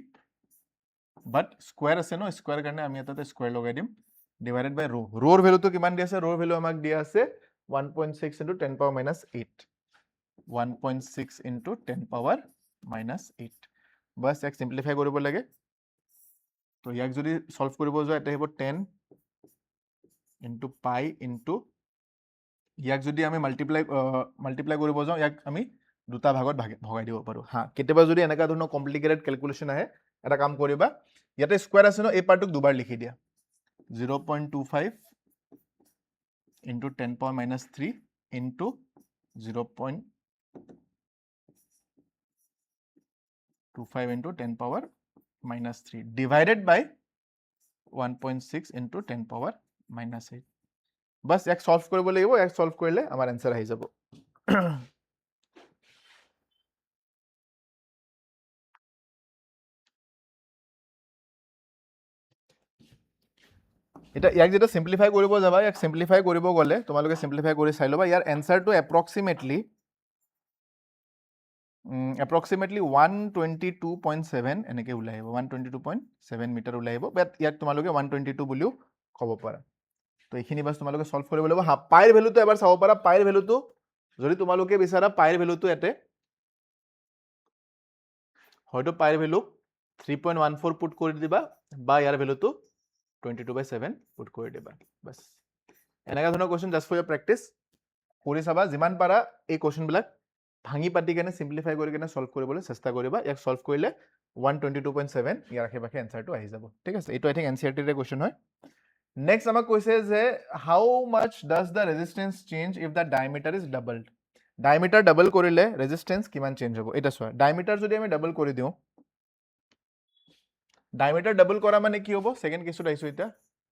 বাট স্কয়াৰ আছে ন স্কয়াৰ কাৰণে আমি এটাতে স্কয়াৰ লগাই দিম ডিভাইডেড বাই rho rho ৰ ভ্যালুটো কিমান দি আছে rho ৰ ভ্যালু আমাক দিয়া আছে 1.6 into 10 power -8 1.6 into 10 power -8 বাস এক সিম্পলিফাই কৰিব লাগে তো ইয়াক যদি সলভ কৰিব যোৱা এটা হ'ব 10 into pi into ইয়াক যদি আমি মাল্টিপ্লাই কৰিব যাও ইয়াক আমি দুটা ভাগত ভগাই দিব পাৰো হা কেতিয়াবা যদি এনেকা ধৰণৰ কমপ্লিকেটেড ক্যালকুলেশন আহে এটা কাম কৰিবা ইয়াতে স্কয়াৰ আছে ন এই পাৰ্টক দুবাৰ লিখি দিয়া 0.25 into 10 power -3 into 0.25 into 10 power -3 divided by 1.6 into 10 power -8 बस एक सॉल्व কৰিব লাগিব এক সলভ কৰিলে আমাৰ आंसर আহি যাব এটা ইয়াক যেটা সিম্পলিফাই কৰিব যাবা ইয়াক সিম্পলিফাই কৰিব গলে তোমালোকে সিম্পলিফাই কৰি চাই লবা ইয়াৰ आंसरটো এপ্ৰক্সিমেটলি 122.7 এনেকে ওলাই আহিব 122.7 মিটাৰ ওলাই আহিব বাট ইয়াক তোমালোকে 122 বুলিও ক'ব পাৰা তো এইখিনি বাস তোমালোকে সলভ কৰিব লাগিব হা পাইৰ ভ্যালুটো এবাৰ চাব পাৰা পাইৰ ভ্যালুটো যদি তোমালোকে বিচাৰা পাইৰ ভ্যালুটো এতে হয়তো পাইৰ ভ্যালু 3.14 পুট কৰি দিবা বা ইয়াৰ ভ্যালুটো 22/7 পুট কৰি দিবা বাস এনেকা ধৰণৰ question just for your practice কৰি চাবা যিমান পাৰা এই কোৱেশ্চন বিলাক ভাঙি পাতি কেনে সিম্পলিফাই কৰি কেনে সলভ কৰিবলৈ চেষ্টা কৰিবা ইয়াক সলভ কৰিলে 122.7 ইয়াৰ আশে-পাশে आंसरটো আহি যাব ঠিক আছে এটো আই থিংক এনসিআৰটি ৰে কোৱেশ্চন হয় নেক্সট আমাক কৈছে যে how much does the resistance change if the diameter is doubled diameter double কৰিলে ৰেজিস্ট্যান্স কিমান চেঞ্জ হ'ব এটা চোৱা ডায়ামিটাৰ যদি আমি ডাবল কৰি দিও ডায়ামিটাৰ ডাবল কৰা মানে কি হ'ব সেকেন্ড কেছটো আইছো এটা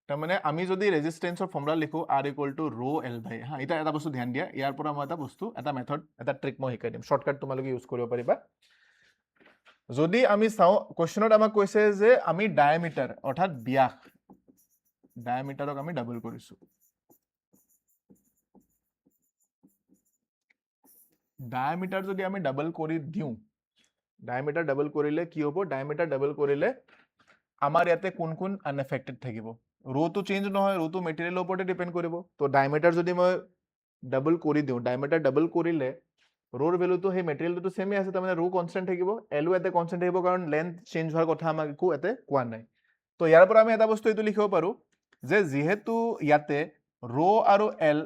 তাৰ মানে আমি যদি ৰেজিস্ট্যান্সৰ ফৰ্মুলা লিখো r = rho l by হা এটা বস্তু ধ্যান দিয়া ইয়াৰ পৰা মই এটা বস্তু এটা মেথড এটা ট্ৰিক মই শিকাই দিম শৰ্টকাট তোমালোকে ইউজ কৰিব পাৰিবা যদি আমি চাও কোৱেশ্চনত আমাক কৈছে যে আমি ডায়ামিটাৰ অৰ্থাৎ ব্যাস ডায়ামিটাৰক আমি ডাবল কৰিছো ডায়ামিটাৰ যদি আমি ডাবল কৰি দিওঁ, ডায়ামিটাৰ ডাবল কৰিলে কি হ'ব? ডায়ামিটাৰ ডাবল কৰিলে আমাৰ ইয়াতে কোন কোন আনএফেক্টেড থাকিব? ৰোটো চেঞ্জ নহয়, ৰোটো মেটেৰিয়েলৰ ওপৰতে ডিপেণ্ড কৰিব। তো ডায়ামিটাৰ যদি মই ডাবল কৰি দিওঁ, ডায়ামিটাৰ ডাবল কৰিলে ৰোৰ ভেলুটো সেই মেটেৰিয়েলটো সেমে আছে, তাৰমানে ৰো কনষ্টেণ্ট থাকিব, এলো ইয়াতে কনষ্টেণ্ট থাকিব, কাৰণ লেন্থ চেঞ্জ হোৱাৰ কথা আমাক একো ইয়াতে কোৱা নাই। তো ইয়াৰ পৰা আমি এটা বস্তু এইটো লিখিব পাৰোঁ যে যিহেতু ইয়াতে ৰো আৰু এল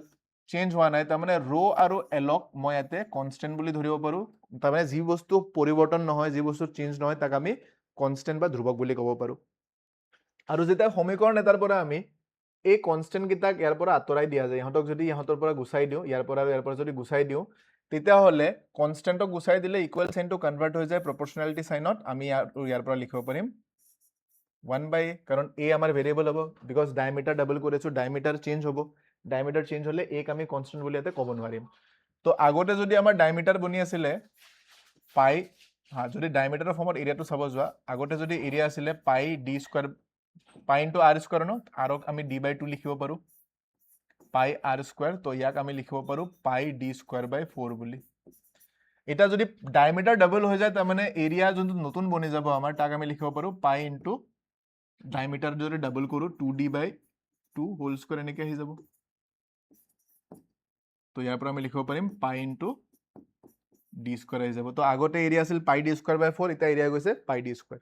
চেঞ্জ হোৱা নাই, তাৰমানে ৰো আৰু এলক মই ইয়াতে কনষ্টেণ্ট বুলি ধৰিব পাৰোঁ। তাৰমানে যি বস্তু পৰিৱৰ্তন নহয়, যি বস্তু চেঞ্জ নহয়, তাক আমি কনষ্টেণ্ট বা ধ্ৰুৱক বুলি ক'ব পাৰোঁ। আৰু যেতিয়া সমীকৰণ এটাৰ পৰা আমি এই কনষ্টেণ্ট কেইটাক ইয়াৰ পৰা আঁতৰাই দিয়া যায়, ইহঁতক যদি ইহঁতৰ পৰা গুচাই দিওঁ, ইয়াৰ পৰা আৰু ইয়াৰ পৰা যদি গুচাই দিওঁ, তেতিয়াহ'লে কনষ্টেণ্টক গুচাই দিলে ইকুৱেল চাইনটো কনভাৰ্ট হৈ যায় প্ৰপৰ্চনেলিটি চাইনত। আমি ইয়াৰ পৰা লিখিব পাৰিম 1/a, কাৰণ a আমাৰ ভেৰিয়েবল হ'ব, বিকজ ডায়ামিটাৰ ডাবল কৰিছোঁ, ডায়ামিটাৰ চেঞ্জ হ'ব, ডায়ামিটাৰ চেঞ্জ হ'লে এক আমি কনষ্টেণ্ট বুলি ইয়াতে ক'ব নোৱাৰিম। তো আগতে যদি আমাৰ ডায়ামিটাৰ বনি আছিলে পাই, যদি ডায়ামিটাৰৰ ফৰ্মত এৰিয়াটো চাব যোৱা, আগতে যদি এৰিয়া আছিলে pi D square, pi into R square ন, আৰক আমি d/2 লিখিব পাৰোঁ, পাই আৰ স্কোৱাৰ, তো ইয়াক আমি লিখিব পাৰোঁ পাই ডি স্কোৱাৰ বাই 4 বুলি। এটা যদি ডায়ামিটাৰ ডাবল হৈ যায়, তাৰমানে এৰিয়া যোনটো নতুন বনি যাব আমাৰ, তাক আমি লিখিব পাৰোঁ পাই ইনটু ডায়ামিটাৰ যদি ডাবল কৰোঁ 2d/2 হোল স্কোৱাৰ এনেকৈ আহি যাব। তো ইয়াৰ পৰা আমি লিখিব পাৰিম পাই ইনটু ডি স্কোৱাৰ আহি যাব। তো আগতে এৰিয়া আছিল পাই ডি স্কোৱাৰ বাই 4, এতিয়া এৰিয়া গৈছে পাই ডি স্কোৱাৰ।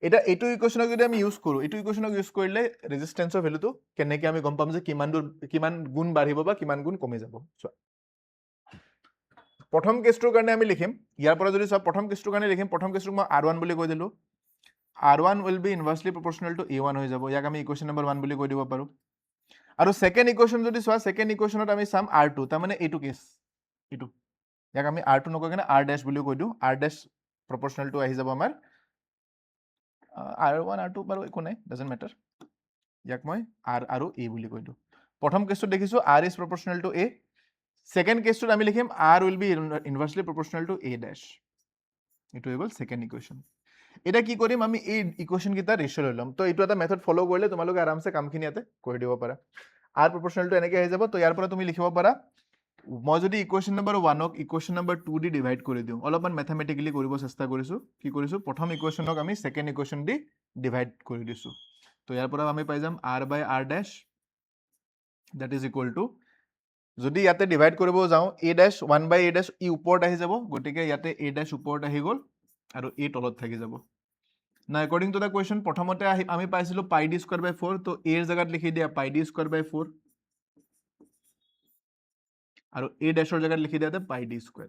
এতিয়া এইটো ইকুৱেশ্যনক যদি আমি ইউজ কৰোঁ, এইটো ইকুৱেশ্যনক ইউজ কৰিলে ৰেজিষ্টেন্সৰ ভেলুটো কেনেকৈ আমি গম পাম যে কিমান গুণ বাঢ়িব বা কিমান গুণ কমি যাব। চোৱা, প্ৰথম কেছটোৰ কাৰণে আমি লিখিম, ইয়াৰ পৰা যদি চোৱা প্ৰথম কেছটোৰ কাৰণে লিখিম, প্ৰথম কেছটোক মই R1 বুলি কৈ দিলোঁ, R1 will be inversely proportional to A1 হৈ যাব, ইয়াক আমি ইকুৱেশ্যন নম্বৰ 1 বুলি কৈ দিব পাৰোঁ। আৰু ছেকেণ্ড ইকুৱেশ্যন যদি চোৱা, ছেকেণ্ড ইকুৱেশ্যনত আমি চাম R2, তাৰমানে এইটো কেছ, এইটো, ইয়াক আমি R2 নকৈ কিনে R' বুলি কৈ দিওঁ, R' প্ৰপৰ্চনেলটো আহি যাব আমাৰ R1 R2 বাৰু একো নাই, ডাজেণ্ট মেটাৰ, ইয়াক মই R আৰু A বুলি কৈ দিওঁ। প্ৰথম কেছটোত দেখিছোঁ R is proportional to A, second কেছটোত আমি লিখিম R will be inversely proportional to A', এইটো হৈ গ'ল ছেকেণ্ড ইকুৱেশ্যন। এতিয়া কি কৰিম, আমি এই ইকুৱেশ্যন কেইটা ৰেচিঅ' লৈ ল'ম। তো এইটো এটা মেথড ফ'ল' কৰিলে তোমালোকে আৰামছে কামখিনি ইয়াতে কৰি দিব পাৰা। R প্ৰপৰ্চনেলটো এনেকৈ আহি যাব। তো ইয়াৰ পৰা তুমি লিখিব পাৰা, মই যদি ইকুৱেশ্যন নম্বৰ 1ক ইকুৱেশ্যন নম্বৰ 2 দি ডিভাইড কৰি দিওঁ, অলপমান মেথামেটিকেলি কৰিব চেষ্টা কৰিছোঁ, কি কৰিছোঁ, প্ৰথম ইকুৱেশ্যনক আমি ছেকেণ্ড ইকুৱেশ্যন দি ডিভাইড কৰি দিছোঁ। তো ইয়াৰ পৰা আমি পাই যাম R/R', that is equal to, যদি ইয়াতে ডিভাইড কৰিব যাওঁ A', 1/A', ই ওপৰত আহি যাব, গতিকে ইয়াতে A' ওপৰত আহি গ'ল আৰু A তলত থাকি যাব। না একৰ্ডিং টু দ্য কুৱেশ্যন, প্ৰথমতে আমি পাইছিলোঁ পাই ডি স্কোৱাৰ বাই 4, তো এৰ জেগাত লিখি দিয়া পাই ডি স্কোৱাৰ বাই 4, আৰু A' জেগাত লিখি দিয়া পাই ডি স্কোৱাৰ।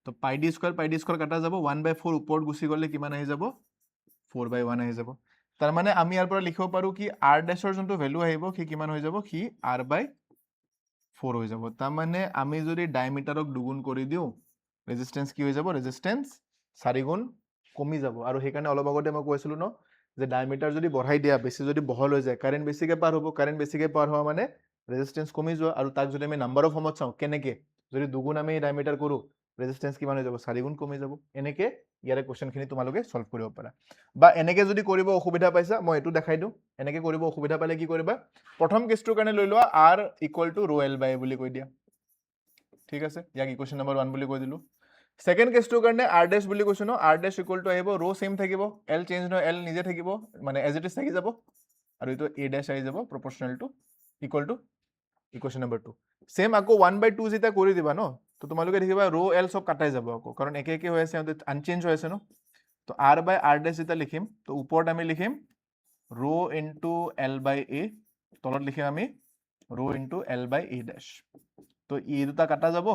তো পাই ডি স্কোৱাৰ কাটা যাব, 1/4 ওপৰত গুচি গ'লে কিমান আহি যাব, 4/1 আহি যাব। তাৰমানে আমি ইয়াৰ পৰা লিখিব পাৰোঁ কি R' যোনটো ভেলু আহিব, সি কিমান হৈ যাব, সি R/4 হৈ যাব। তাৰমানে আমি যদি ডায়ামিটাৰক দুগুণ কৰি দিওঁ, ৰেজিষ্টেন্স কি হৈ যাব, ৰেজিষ্টেন্স 4 গুণ কমি যাব। আৰু সেইকাৰণে অলপ আগতে মই কৈছিলোঁ ন, যে ডায়ামিটাৰ যদি বঢ়াই দিয়া, বেছি যদি বহল হৈ যায়, কাৰেণ্ট বেছিকৈ পাৰ হ'ব, কাৰেণ্ট বেছিকৈ পাৰ হোৱা মানে ৰেজিষ্টেন্স কমি যোৱা। আৰু তাক যদি আমি নাম্বাৰৰ ফৰ্মত চাওঁ, কেনেকৈ, যদি দুগুণ আমি ডায়ামিটাৰ কৰোঁ, ৰেজিষ্টেন্স কিমান হৈ যাব, 4 গুণ কমি যাব। এনেকৈ ইয়াৰে কুৱেশ্যনখিনি তোমালোকে চল্ভ কৰিব পাৰা। বা এনেকৈ যদি কৰিব অসুবিধা পাইছা, মই এইটো দেখাই দিওঁ, এনেকৈ কৰিব অসুবিধা পালে কি কৰিবা, প্ৰথম কেছটোৰ কাৰণে লৈ লোৱা R ইকুৱেল টু ρ L/A বুলি কৈ দিয়া, ঠিক আছে, ইয়াক ইকুৱেশ্যন নম্বৰ 1 বুলি কৈ দিলোঁ। ছেকেণ্ড কেছটোৰ কাৰণে R' বুলি কৈছোঁ ন, R' ইকুৱেল টু আহিব, ৰ' ছেম থাকিব, L চেঞ্জ নহয়, L নিজে থাকিব, মানে এজ ইট ইজ থাকি যাব, আৰু এইটো A' আহি যাব, প্ৰপৰ্চনেলটো equal to equation number 2। Same আকৌ 1/2 যেতিয়া কৰি দিবা ন, তো তোমালোকে দেখিবা ৰ' L চব কাটাই যাব আকৌ, কাৰণ একে একে হৈ আছে, আনচেঞ্জ হৈ আছে ন। তো R/R' যেতিয়া লিখিম, তো ওপৰত আমি লিখিম ৰ' ইনটু L/A, তলত লিখিম আমি ৰ' ইনটু L/A'। তো এই দুটা কাটা যাব,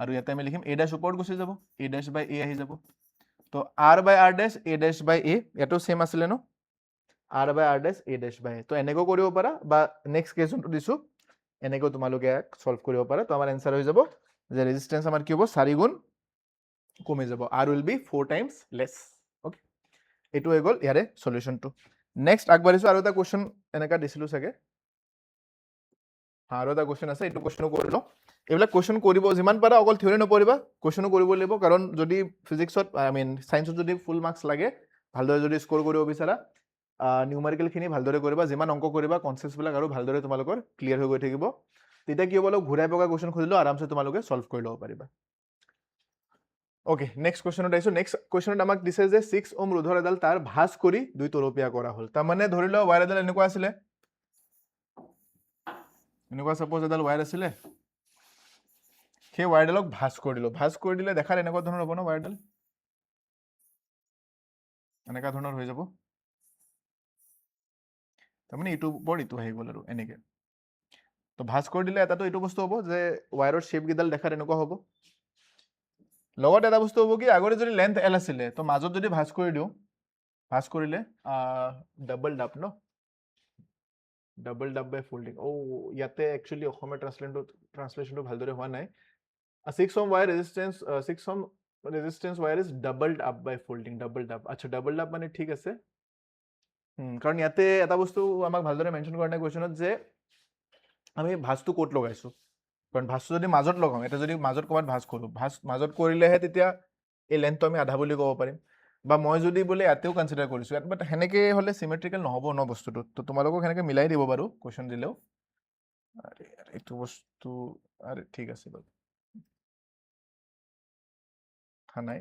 আৰু ইয়াতে আমি লিখিম A' ওপৰত গুচি যাব, A'/A আহি যাব। তো R/R', A'/A, ইয়াতো ছেম আছিলে ন, R/R', A'/A। তো এনেকৈ কৰিব পাৰা, বা নেক্সট কেছ যোনটো দিছোঁ, এনেকৈ তোমালোকে চল্ভ কৰিব পাৰা। তো আমাৰ এনচাৰ হৈ যাব যে ৰেজিষ্টেন্স আমাৰ কি হ'ব, 4 গুণ কমি যাব, R will be 4 times less. Okay, এইটো হৈ গ'ল ইয়াৰে সলিউশ্যনটো। নেক্সট আগবাঢ়িছোঁ, আৰু এটা কুৱেশ্যন এনেকুৱা দিছিলোঁ চাগে, আৰু এটা কুৱেশ্যন আছে, এইটো কুৱেশ্যনো কৰি লওঁ। এইবিলাক কুৱেশ্যন কৰিব, যিমান পাৰা অকল থিয়ৰী নপঢ়িবা, কুৱেশ্যনো কৰিব লাগিব, কাৰণ যদি ফিজিক্সত চায়েন্সত যদি ফুল মাৰ্কছ লাগে, ভালদৰে যদি স্ক'ৰ কৰিব বিচাৰা, নিউমাৰিকেলখিনি ভালদৰে কৰিবা, যিমান অংক কৰিবা, কনচেপ্টছবিলাক আৰু ভালদৰে তোমালোকৰ ক্লিয়াৰ হৈ গৈ থাকিব। তেতিয়া কি হ'ব, অলপ ঘূৰাই পকা কুৱেশ্যন খুজিলেও আৰামছে তোমালোকে সলভ কৰি ল'ব পাৰিবা। অ'কে, নেক্সট কুৱেশ্যনত আহিছোঁ। নেক্সট কুৱেশ্যনত আমাক দিছে যে 6 ওহম ৰোধৰ এডাল তাৰ ভাঁজ কৰি 2 তৰপীয়া কৰা হ'ল। তাৰমানে ধৰি লোৱা ৱায়াৰ এডাল এনেকুৱা আছিলে, এনেকুৱা সাপোজ এডাল ৱায়াৰ আছিলে, সেই ৱায়াৰডালক ভাঁজ কৰি দিলোঁ। ভাঁজ কৰি দিলে দেখাত এনেকুৱা ধৰণৰ হ'ব ন, ৱায়াৰডাল এনেকুৱা ধৰণৰ হৈ যাব। তাৰমানে ইটোৰ ওপৰত ইটো আহি গ'ল আৰু এনেকে। তো ভাঁজ কৰি দিলে এটাতো এইটো বস্তু হ'ব যে ৱায়াৰৰ শ্বেপ কেইডাল দেখাত এনেকুৱা হ'ব। লগত এটা বস্তু হ'ব কি, আগতে যদি লেন্থ এল আছিলে, তো মাজত যদি ভাঁজ কৰি দিওঁ, ভাঁজ কৰিলে ডাবল ডাব ন, ডাবল ডাব বাই ফল্ডিং। ইয়াতে একচুৱেলি অসমীয়া ট্ৰান্সলেশ্যনটো ভালদৰে হোৱা নাই। 6 ohm wire resistance, 6 ohm resistance wire is doubled up by folding, doubled up. আচ্ছা, doubled up মানে ঠিক আছে, কাৰণ ইয়াতে এটা বস্তু আমাক ভালদৰে মেনশ্যন কৰা নাই কুৱেশ্যনত যে আমি ভাঁজটো ক'ত লগাইছোঁ। কাৰণ ভাঁজটো যদি মাজত লগাওঁ, এটা যদি মাজত ক'ৰবাত ভাঁজ কৰোঁ, ভাঁজ মাজত কৰিলেহে তেতিয়া এই লেন্থটো আমি আধা বুলি ক'ব পাৰিম। বা মই যদি বোলে ইয়াতেও কনচিডাৰ কৰিছোঁ, বাট সেনেকৈ হ'লে চিমেট্ৰিকেল নহ'ব ন বস্তুটো। তো তোমালোকক সেনেকৈ মিলাই দিব বাৰু কুৱেশ্যন দিলেও। এইটো বস্তু ঠিক আছে বাৰু, নাই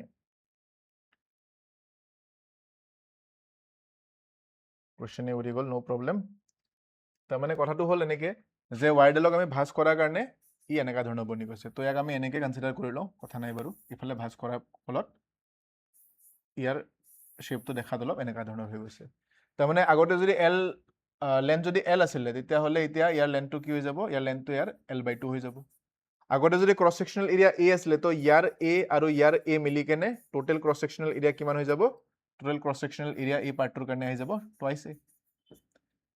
কুৱেশ্যনে উৰি গ'ল, ন' প্ৰব্লেম। তাৰমানে কথাটো হ'ল এনেকৈ যে ৱায়াৰডালক আমি ভাঁজ কৰাৰ কাৰণে ই এনেকুৱা ধৰণৰ বনি গৈছে। তো ইয়াক আমি এনেকৈ কনচিডাৰ কৰি লওঁ, কথা নাই বাৰু। ইফালে ভাঁজ কৰাৰ ফলত ইয়াৰ শ্বেপটো দেখাত অলপ এনেকুৱা ধৰণৰ হৈ গৈছে। তাৰমানে আগতে যদি লেন্থ যদি এল আছিলে, তেতিয়াহ'লে এতিয়া ইয়াৰ লেন্থটো কি হৈ যাব, ইয়াৰ লেন্থটো ইয়াৰ L/2 হৈ যাব। আগতে যদি ক্ৰছ ছেকশ্যনেল এৰিয়া এ আছিলে, তো ইয়াৰ এ আৰু ইয়াৰ এ মিলি কেনে টোটেল ক্ৰছ ছেকশ্যনেল এৰিয়া কিমান হৈ যাব, টোটেল ক্ৰছ ছেকশ্যনেল এৰিয়া এই পাৰ্টটোৰ কাৰণে আহি যাব টুৱাইচ এ।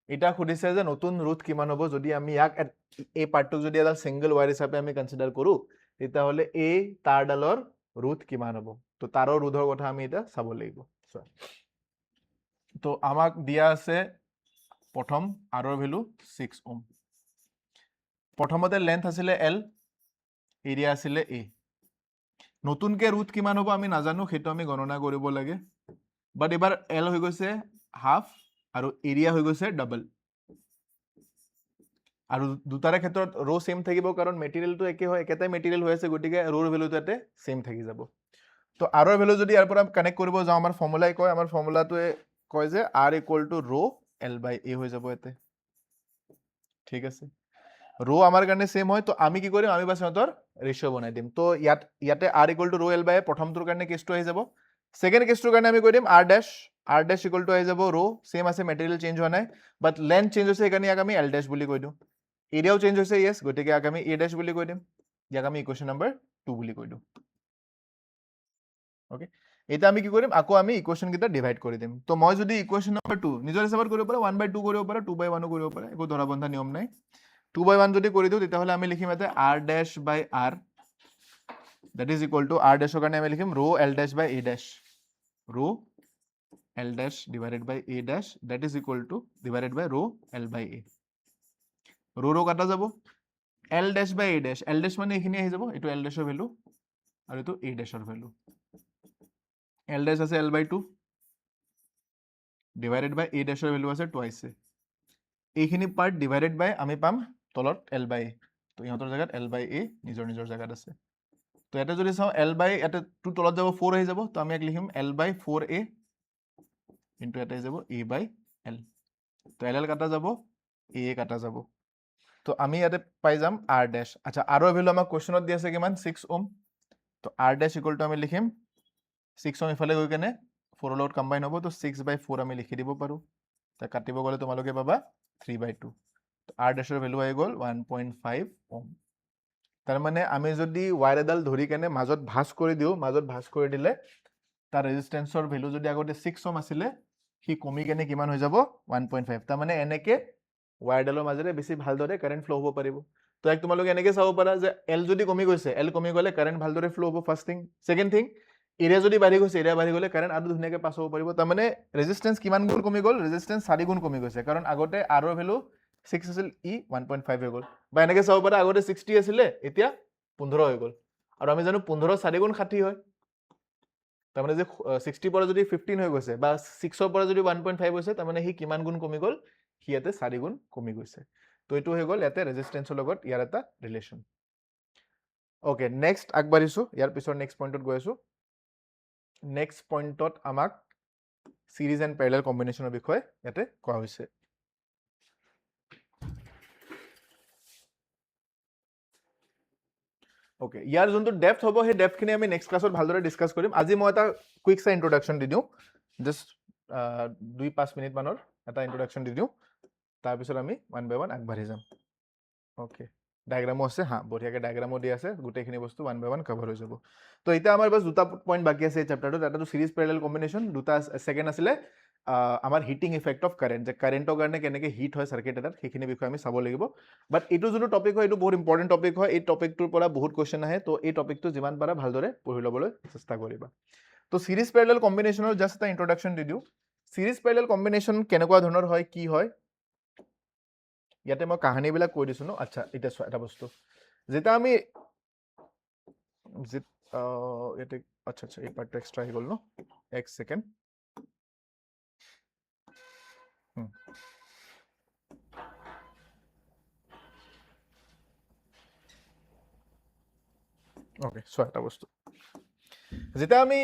এটা সুধিছে যে নতুন ৰুট কিমান হ'ব যদি আমি ইয়াক এই পাৰ্টটোক যদি এডাল ছিংগল ৱায়াৰ হিচাপে আমি কনচিডাৰ কৰোঁ, তেতিয়াহ'লে এই তাঁৰডালৰ ৰুট কিমান হ'ব। তো তাঁৰৰ ৰুটৰ কথা আমি এতিয়া চাব লাগিব। তো আমাক দিয়া আছে প্ৰথম আৰৰ ভেলু 6 ওহম। প্ৰথমতে লেন্থ আছিলে এল, এৰিয়া আছিলে এ। নতুনকে ৰুট কিমান হ'ব আমি নাজানো, সেইটো আমি গণনা কৰিব লাগে। বাট এবাৰ এল হৈ গৈছে হাফ আৰু এৰিয়া হৈ গৈছে ডাবল। আৰু দুটাৰে ক্ষেত্ৰত ৰ' ছেম থাকিব, কাৰণ মেটেৰিয়েলটো একে হয়, একেটাই মেটেৰিয়েল হৈ আছে, গতিকে ৰ'ৰ ভেলুটো ইয়াতে ছেম থাকি যাব। তো আৰৰ ভেলু যদি ইয়াৰ পৰা কানেক্ট কৰিব যাওঁ, আমাৰ ফৰ্মুলাই কয়, আমাৰ ফৰ্মুলাটোৱে কয় যে R = ৰ' L/A হৈ যাব ইয়াতে। ঠিক আছে, ৰ' আমাৰ কাৰণে ছেম হয়, তো আমি কি কৰিম, আমি বাছ সিহঁতৰ ৰেচিঅ' বনাই দিম। তো ইয়াতে R = ৰ' L/A প্ৰথমটোৰ কাৰণে কেছটো আহি যাব। ছেকেণ্ড কেছটোৰ কাৰণে আমি কৈ দিম R' = আহি যাব ৰ', ছেম আছে, মেটেৰিয়েল চেঞ্জ হোৱা নাই, বাট লেন্থ চেঞ্জ হৈছে, সেইকাৰণে ইয়াক আমি L' বুলি কৈ দিওঁ। এৰিয়াও চেঞ্জ হৈছে, য়েছ, গতিকে ইয়াক আমি A' বুলি কৈ দিম। ইয়াক আমি ইকুৱেশ্যন নম্বৰ 2 বুলি কৈ দিওঁ। অ'কে, এতিয়া আমি কি কৰিম, আকৌ আমি ইকুৱেশ্যন কেইটা ডিভাইড কৰি দিম। তো মই যদি ইকুৱেশ্যন নম্বৰ 2 নিজৰ হিচাপত কৰিব পাৰোঁ, 1/2 কৰিব পাৰোঁ, 2/1 কৰিব পাৰোঁ, একো ধৰা বন্ধা নিয়ম নাই। 2/1 যদি কৰি দিওঁ, তেতিয়াহ'লে আমি লিখিম ইয়াতে R'/R, that is equal to R' কাৰণে আমি লিখিম ৰ' L'/A', ৰ' L' divided by A', that is equal to divided by ৰ' L/A। ৰ' কাটা যাব, L'/A', L' মানে এইখিনি আহি যাব, এইটো L' ভেলু আৰু এইটো A' ভেলু। L' আছে L/2 divided by A' value আছে টুৱাইচ এ। এইখিনি পাৰ্ট ডিভাইডেড বাই আমি পাম তলত L/A। তো ইহঁতৰ জেগাত L/A নিজৰ নিজৰ জেগাত আছে। তো ইয়াতে যদি চাওঁ L/, ইয়াতে 2 তলত যাব 4 আহি যাব, তো আমি ইয়াক লিখিম L/4A ইনটু ইয়াতে আহি যাব A/L। তো L কাটা যাব, A কাটা যাব। তো আমি ইয়াতে পাই যাম R'। আচ্ছা, আৰৰ ভেলু আমাক কুৱেশ্যনত দি আছে কিমান, 6 ওহম। তো R' আমি লিখিম 6 ওহম ইফালে গৈ কেনে 4 লগত কম্বাইন হ'ব, তো 6/4 আমি লিখি দিব পাৰোঁ। তাক কাটিব গ'লে তোমালোকে পাবা 3/2। R' ভেলু আহি গ'ল 1.5 ওহম। তাৰমানে আমি যদি ৱায়াৰ এডাল ধৰি কেনে মাজত ভাঁজ কৰি দিওঁ, মাজত ভাঁজ কৰি দিলে তাৰ ৰেজিষ্টেঞ্চৰ ভেলু যদি আগতে 6 ওহম আছিলে, সি কমি কেনে কিমান হৈ যাব 1.5। তাৰমানে এনেকে ৱায়াৰডালৰ মাজেৰে বেছি ভালদৰে কাৰেণ্ট ফ্ল' হ'ব পাৰিব। তো ইয়াক তোমালোকে এনেকৈ চাব পাৰা যে এল যদি কমি গৈছে, এল কমি গ'লে কাৰেণ্ট ভালদৰে ফ্ল' হ'ব, first thing. Second thing, area যদি বাঢ়ি গৈছে, এৰিয়া বাঢ়ি গ'লে কাৰেণ্ট আৰু ধুনীয়াকৈ পাছ হ'ব পাৰিব। তাৰমানে ৰেজিষ্টেঞ্চ কিমান গুণ কমি গ'ল, ৰেজিষ্টেঞ্চ 4 গুণ কমি গৈছে, কাৰণ আগতে আৰৰ ভেলু 6 আছিল, ই 1.5 হৈ গ'ল। বা এনেকৈ চাব পাৰা, আগতে 60 আছিলে, এতিয়া 15 হৈ গ'ল। আৰু আমি জানো 15 4 গুণ 60 হয়। তাৰমানে যে 60 পৰা যদি 15 হৈ গৈছে, বা 6 পৰা যদি 1.5 হৈছে, তাৰমানে সি কিমান গুণ কমি গ'ল, সি ইয়াতে 4 গুণ কমি গৈছে। তো এইটো হৈ গ'ল ইয়াতে ৰেজিষ্টেঞ্চৰ লগত ইয়াৰ এটা ৰিলেশ্যন অ'কে নেক্সট আগবাঢ়িছোঁ ইয়াৰ পিছৰ নেক্সট পইণ্টত গৈ আছোঁ নেক্সট পইণ্টত আমাক সিৰিজ এণ্ড পেৰেলেল কম্বিনেশ্যনৰ বিষয়ে ইয়াতে কোৱা হৈছে ওকে ইয়াৰ যোনটো ডেপথ হ'ব সেই ডেপথখিনি আমি নেক্সট ক্লাছত ভালদৰে ডিছকাছ কৰিম আজি মই এটা কুইক চাই ইন্ট্ৰডাকশ্যন দি দিওঁ জাষ্ট 2-5 মিনিট মানৰ এটা ইন্ট্ৰডাকশ্যন দি দিওঁ তাৰপিছত আমি ওৱান বাই ওৱান আগবাঢ়ি যাম ওকে ডায়েগ্ৰামো আছে হা বঢ়িয়াকৈ ডায়েগ্ৰামো দি আছে গোটেইখিনি বস্তু ওৱান বাই ওৱান কভাৰ হৈ যাব তো এতিয়া আমাৰ বাছ দুটা পইণ্ট বাকী আছে এই চেপ্টাৰটোত এটাটো সিৰিজ পেৰেলেল কম্বিনেশ্যন দুটা ছেকেণ্ড আছিলে আমাৰ হিটিং ইফেক্ট অফ কাৰেণ্ট যে কাৰেণ্টৰ কাৰণে কেনেকৈ হিট হয় চাৰ্কিট এটাত সেইখিনি বিষয়ে আমি চাব লাগিব বাট এইটো যোনটো টপিক হয় এইটো বহুত ইম্পৰ্টেণ্ট টপিক হয় এই টপিকটোৰ পৰা বহুত কুৱেশ্যন আহে তো এই টপিকটো যিমান পাৰা ভালদৰে পঢ়ি ল'বলৈ চেষ্টা কৰিবা তো সিৰিজ পেৰেলেল কম্বিনেশ্যনৰ জাষ্ট এটা ইন্ট্ৰডাকশ্যন দি দিওঁ সিৰিজ পেৰেলেল কম্বিনেশ্যন কেনেকুৱা ধৰণৰ হয় কি হয় ইয়াতে মই কাহিনীবিলাক কৈ দিছোঁ ন আচ্ছা এতিয়া চোৱা এটা বস্তু যেতিয়া আমি ইয়াতে আচ্ছা আচ্ছা এই পাৰ্টটো এক্সট্ৰা আহি গ'ল ন এক ছেকেণ্ড ওকে চোৱা এটা বস্তু যেতিয়া আমি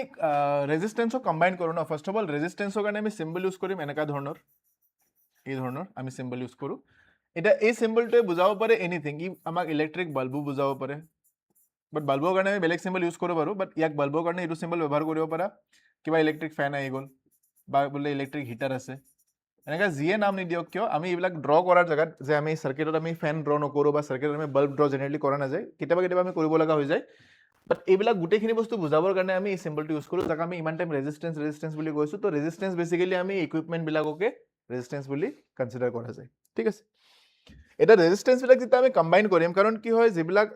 ৰেজিষ্টেঞ্চক কম্বাইন কৰোঁ ন ফাৰ্ষ্ট অফ অল ৰেজিষ্টেঞ্চৰ কাৰণে আমি চিম্বল ইউজ কৰিম এনেকুৱা ধৰণৰ এই ধৰণৰ আমি চিম্বল ইউজ কৰোঁ এতিয়া এই চিম্বলটোৱে বুজাব পাৰে এনিথিং ই আমাক ইলেক্ট্ৰিক বাল্বো বুজাব পাৰে বাট বাল্বৰ কাৰণে আমি বেলেগ চিম্বল ইউজ কৰিব পাৰোঁ বাট ইয়াক বাল্বৰ কাৰণে এইটো চিম্বল ব্যৱহাৰ কৰিব পাৰা কিবা ইলেক্ট্ৰিক ফেন আহি গ'ল বা বোলে ইলেক্ট্ৰিক হিটাৰ আছে এনেকৈ যিয়ে নাম নিদিয়ক কিয় আমি এইবিলাক ড্ৰ কৰাৰ জেগাত যে আমি চাৰ্কিটত আমি ফেন ড্ৰ নকৰোঁ বা চাৰ্কিটত আমি বাল্ব ড্ৰ জেনেৰেলি কৰা নাযায় কেতিয়াবা কেতিয়াবা আমি কৰিব লগা হৈ যায় বাট এইবিলাক গোটেইখিনি বস্তু বুজাবৰ কাৰণে আমি এই চিম্বলটো ইউজ কৰোঁ যাক আমি ইমান টাইম ৰেজিষ্টেঞ্চ বুলি কৈছোঁ তো ৰেজিষ্টেঞ্চ বেচিকেলি আমি ইকুইপমেণ্টবিলাককে ৰেজিষ্টেঞ্চ বুলি কনচিডাৰ কৰা যায় ঠিক আছে এটা ৰেজিষ্টেঞ্চবিলাক যেতিয়া আমি কম্বাইন কৰিম কাৰণ কি হয় যিবিলাক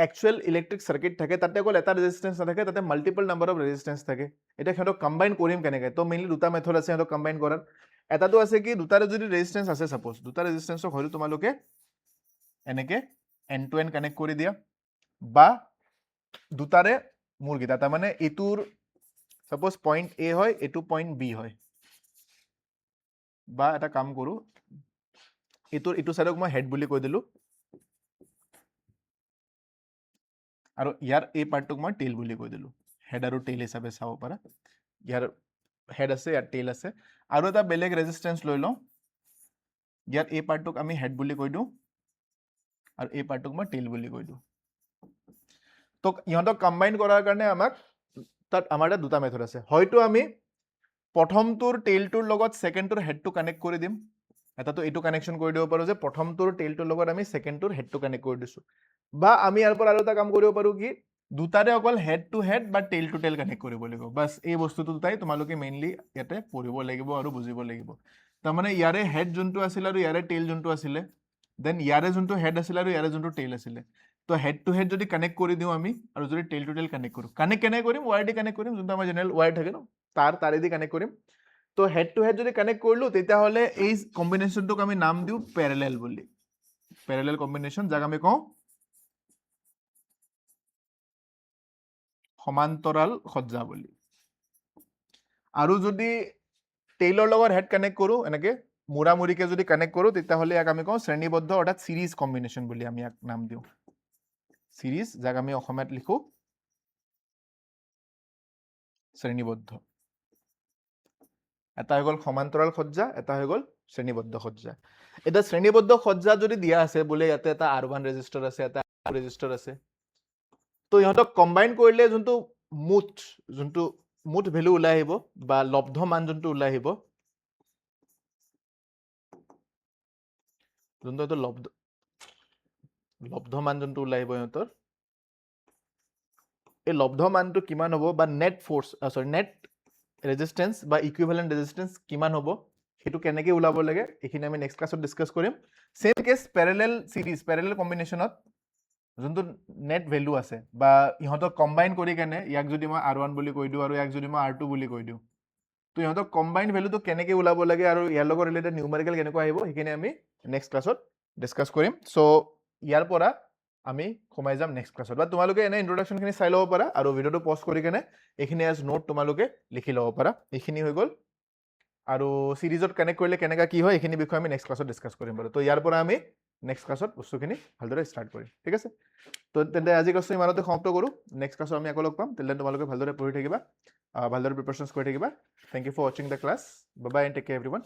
একচুৱেল ইলেক্ট্ৰিক চাৰ্কিট থাকে তাতে অকল এটা ৰেজিষ্টেঞ্চ নাথাকে তাতে মাল্টিপল নাম্বাৰ অফ ৰেজিষ্টেঞ্চ থাকে এতিয়া সিহঁতক কম্বাইন কৰিম কেনেকৈ তো মেইনলি দুটা মেথড আছে সিহঁতক কম্বাইন কৰাৰ এটাটো আছে কি দুটাৰে যদি ৰেজিষ্টেঞ্চ আছে ছাপ'জ দুটা ৰেজিষ্টেঞ্চক হয়তো তোমালোকে এনেকৈ এণ্ড টু এণ্ড কানেক্ট কৰি দিয়া বা দুটাৰে মূৰকেইটা তাৰমানে এইটোৰ ছাপ'জ পইণ্ট এ হয় এইটো পইণ্ট বি হয় বা এটা কাম কৰোঁ এইটো চাইডক মই হেড বুলি কৈ দিলোঁ আৰু ইয়াৰ এই পাৰ্টটোক মই টেইল বুলি কৈ দিলোঁ হেড আৰু টেইল হিচাপে চাব পাৰা ইয়াৰ হেড আছে ইয়াৰ টেইল আছে আৰু এটা বেলেগ ৰেজিষ্টেঞ্চ লৈ লওঁ ইয়াৰ এই পাৰ্টটোক আমি হেড বুলি কৈ দিওঁ আৰু এই পাৰ্টটোক মই টেইল বুলি কৈ দিওঁ তো ইহঁতক কম্বাইন কৰাৰ কাৰণে আমাক তাত আমাৰ তাত দুটা মেথড আছে হয়তো আমি প্ৰথমটোৰ টেইলটোৰ লগত ছেকেণ্ডটোৰ হেডটো কানেক্ট কৰি দিম এটাতো এইটো কানেকশ্যন কৰি দিব পাৰোঁ যে প্ৰথমটোৰ টেইলটোৰ লগত আমি ছেকেণ্ডটোৰ হেডটো কানেক্ট কৰি দিছোঁ বা আমি ইয়াৰ পৰা আৰু এটা কাম কৰিব পাৰোঁ কি দুটাৰে অকল হেড টু হেড বা টেইল টু টেইল কানেক্ট কৰিব লাগিব বাছ এই বস্তুটো দুটাই তোমালোকে মেইনলি ইয়াতে পঢ়িব লাগিব আৰু বুজিব লাগিব তাৰমানে ইয়াৰে হেড যোনটো আছিলে আৰু ইয়াৰে টেইল যোনটো আছিলে দেন ইয়াৰে যোনটো হেড আছিলে আৰু ইয়াৰে যোনটো টেইল আছিলে তো হেড টু হেড যদি কানেক্ট কৰি দিওঁ আমি আৰু যদি টেইল টু টেইল কানেক্ট কৰোঁ কানেক্ট কেনেকৈ কৰিম ৱায়াৰ দি কানেক্ট কৰিম যোনটো আমাৰ জেনেৰেল ৱায়াৰ থাকে ন তাৰেদি কানেক্ট কৰিম তো হেড টু হেড যদি কানেক্ট কৰিলোঁ তেতিয়াহ'লে এই কম্বিনেশ্যনটোক আমি নাম দিওঁ পেৰেলেল বুলি পেৰেলেল কম্বিনেশ্যন যাক আমি কওঁ সমান্তৰাল সজ্জা বুলি আৰু যদি টেইলৰ লগত হেড কানেক্ট কৰোঁ এনেকৈ মূৰামূৰিকৈ যদি কানেক্ট কৰোঁ তেতিয়াহ'লে ইয়াক আমি কওঁ শ্ৰেণীবদ্ধ অৰ্থাৎ চিৰিজ কম্বিনেশ্যন বুলি আমি ইয়াক নাম দিওঁ চিৰিজ যাক আমি অসমীয়াত লিখোঁ শ্ৰেণীবদ্ধ এটা হৈ গ'ল সমান্তৰাল সজ্জা এটা হৈ গ'ল শ্ৰেণীবদ্ধ সজ্জা এতিয়া শ্ৰেণীবদ্ধ সজ্জা যদি দিয়া আছে বোলে ইয়াতে এটা R1 ৰেজিষ্টাৰ আছে এটা R2 ৰেজিষ্টাৰ আছে তো ইহঁতক কম্বাইন কৰিলে যোনটো মুঠ ভেলু ওলাই আহিব বা লব্ধ মান যোনটো ওলাই আহিব যোনটো এইটো লব্ধ মান যোনটো ওলাই আহিব ইহঁতৰ এই লব্ধ মানটো কিমান হ'ব বা নেট ফ'ৰ্চ নেট ৰেজিষ্টেঞ্চ বা ইকুইভেলেণ্ট ৰেজিষ্টেঞ্চ কিমান হ'ব সেইটো কেনেকৈ ওলাব লাগে এইখিনি আমি নেক্সট ক্লাছত ডিছকাছ কৰিম same case parallel series parallel কম্বিনেশ্যনত যোনটো নেট ভেলু আছে বা ইহঁতক কম্বাইন কৰি কেনে ইয়াক যদি মই R1 বুলি কৈ দিওঁ আৰু ইয়াক যদি মই R2 বুলি কৈ দিওঁ তো ইহঁতক কম্বাইন ভেলুটো কেনেকৈ ওলাব লাগে আৰু ইয়াৰ লগত ৰিলেটেড নিউমেৰিকেল কেনেকুৱা আহিব সেইখিনি আমি নেক্সট ক্লাছত ডিছকাছ কৰিম চ' ইয়াৰ পৰা আমি সোমাই যাম নেক্সট ক্লাছত বা তোমালোকে এনে ইন্ট্ৰডাকশ্যনখিনি চাই ল'ব পাৰা আৰু ভিডিঅ'টো পজ কৰি কেনে এইখিনি এজ নোট তোমালোকে লিখি ল'ব পাৰা এইখিনি হৈ গ'ল আৰু চিৰিজত কানেক্ট কৰিলে কেনেকৈ কি হয় এইখিনি বিষয়ে আমি নেক্সট ক্লাছত ডিছকাছ কৰিম বাৰু তো ইয়াৰ পৰা আমি নেক্সট ক্লাছত বস্তুখিনি ভালদৰে ষ্টাৰ্ট কৰিম ঠিক আছে তো তেন্তে আজি ক্লাছটো ইমানতে সমাপ্ত কৰোঁ নেক্সট ক্লাছত আমি আকৌ লগ পাম তেন্তে তোমালোকে ভালদৰে পঢ়ি থাকিবা ভালদৰে প্ৰিপাৰেশ্যনছ কৰি থাকিবা থেংক ইউ ফৰ ৱাচিং the class bye bye and take care everyone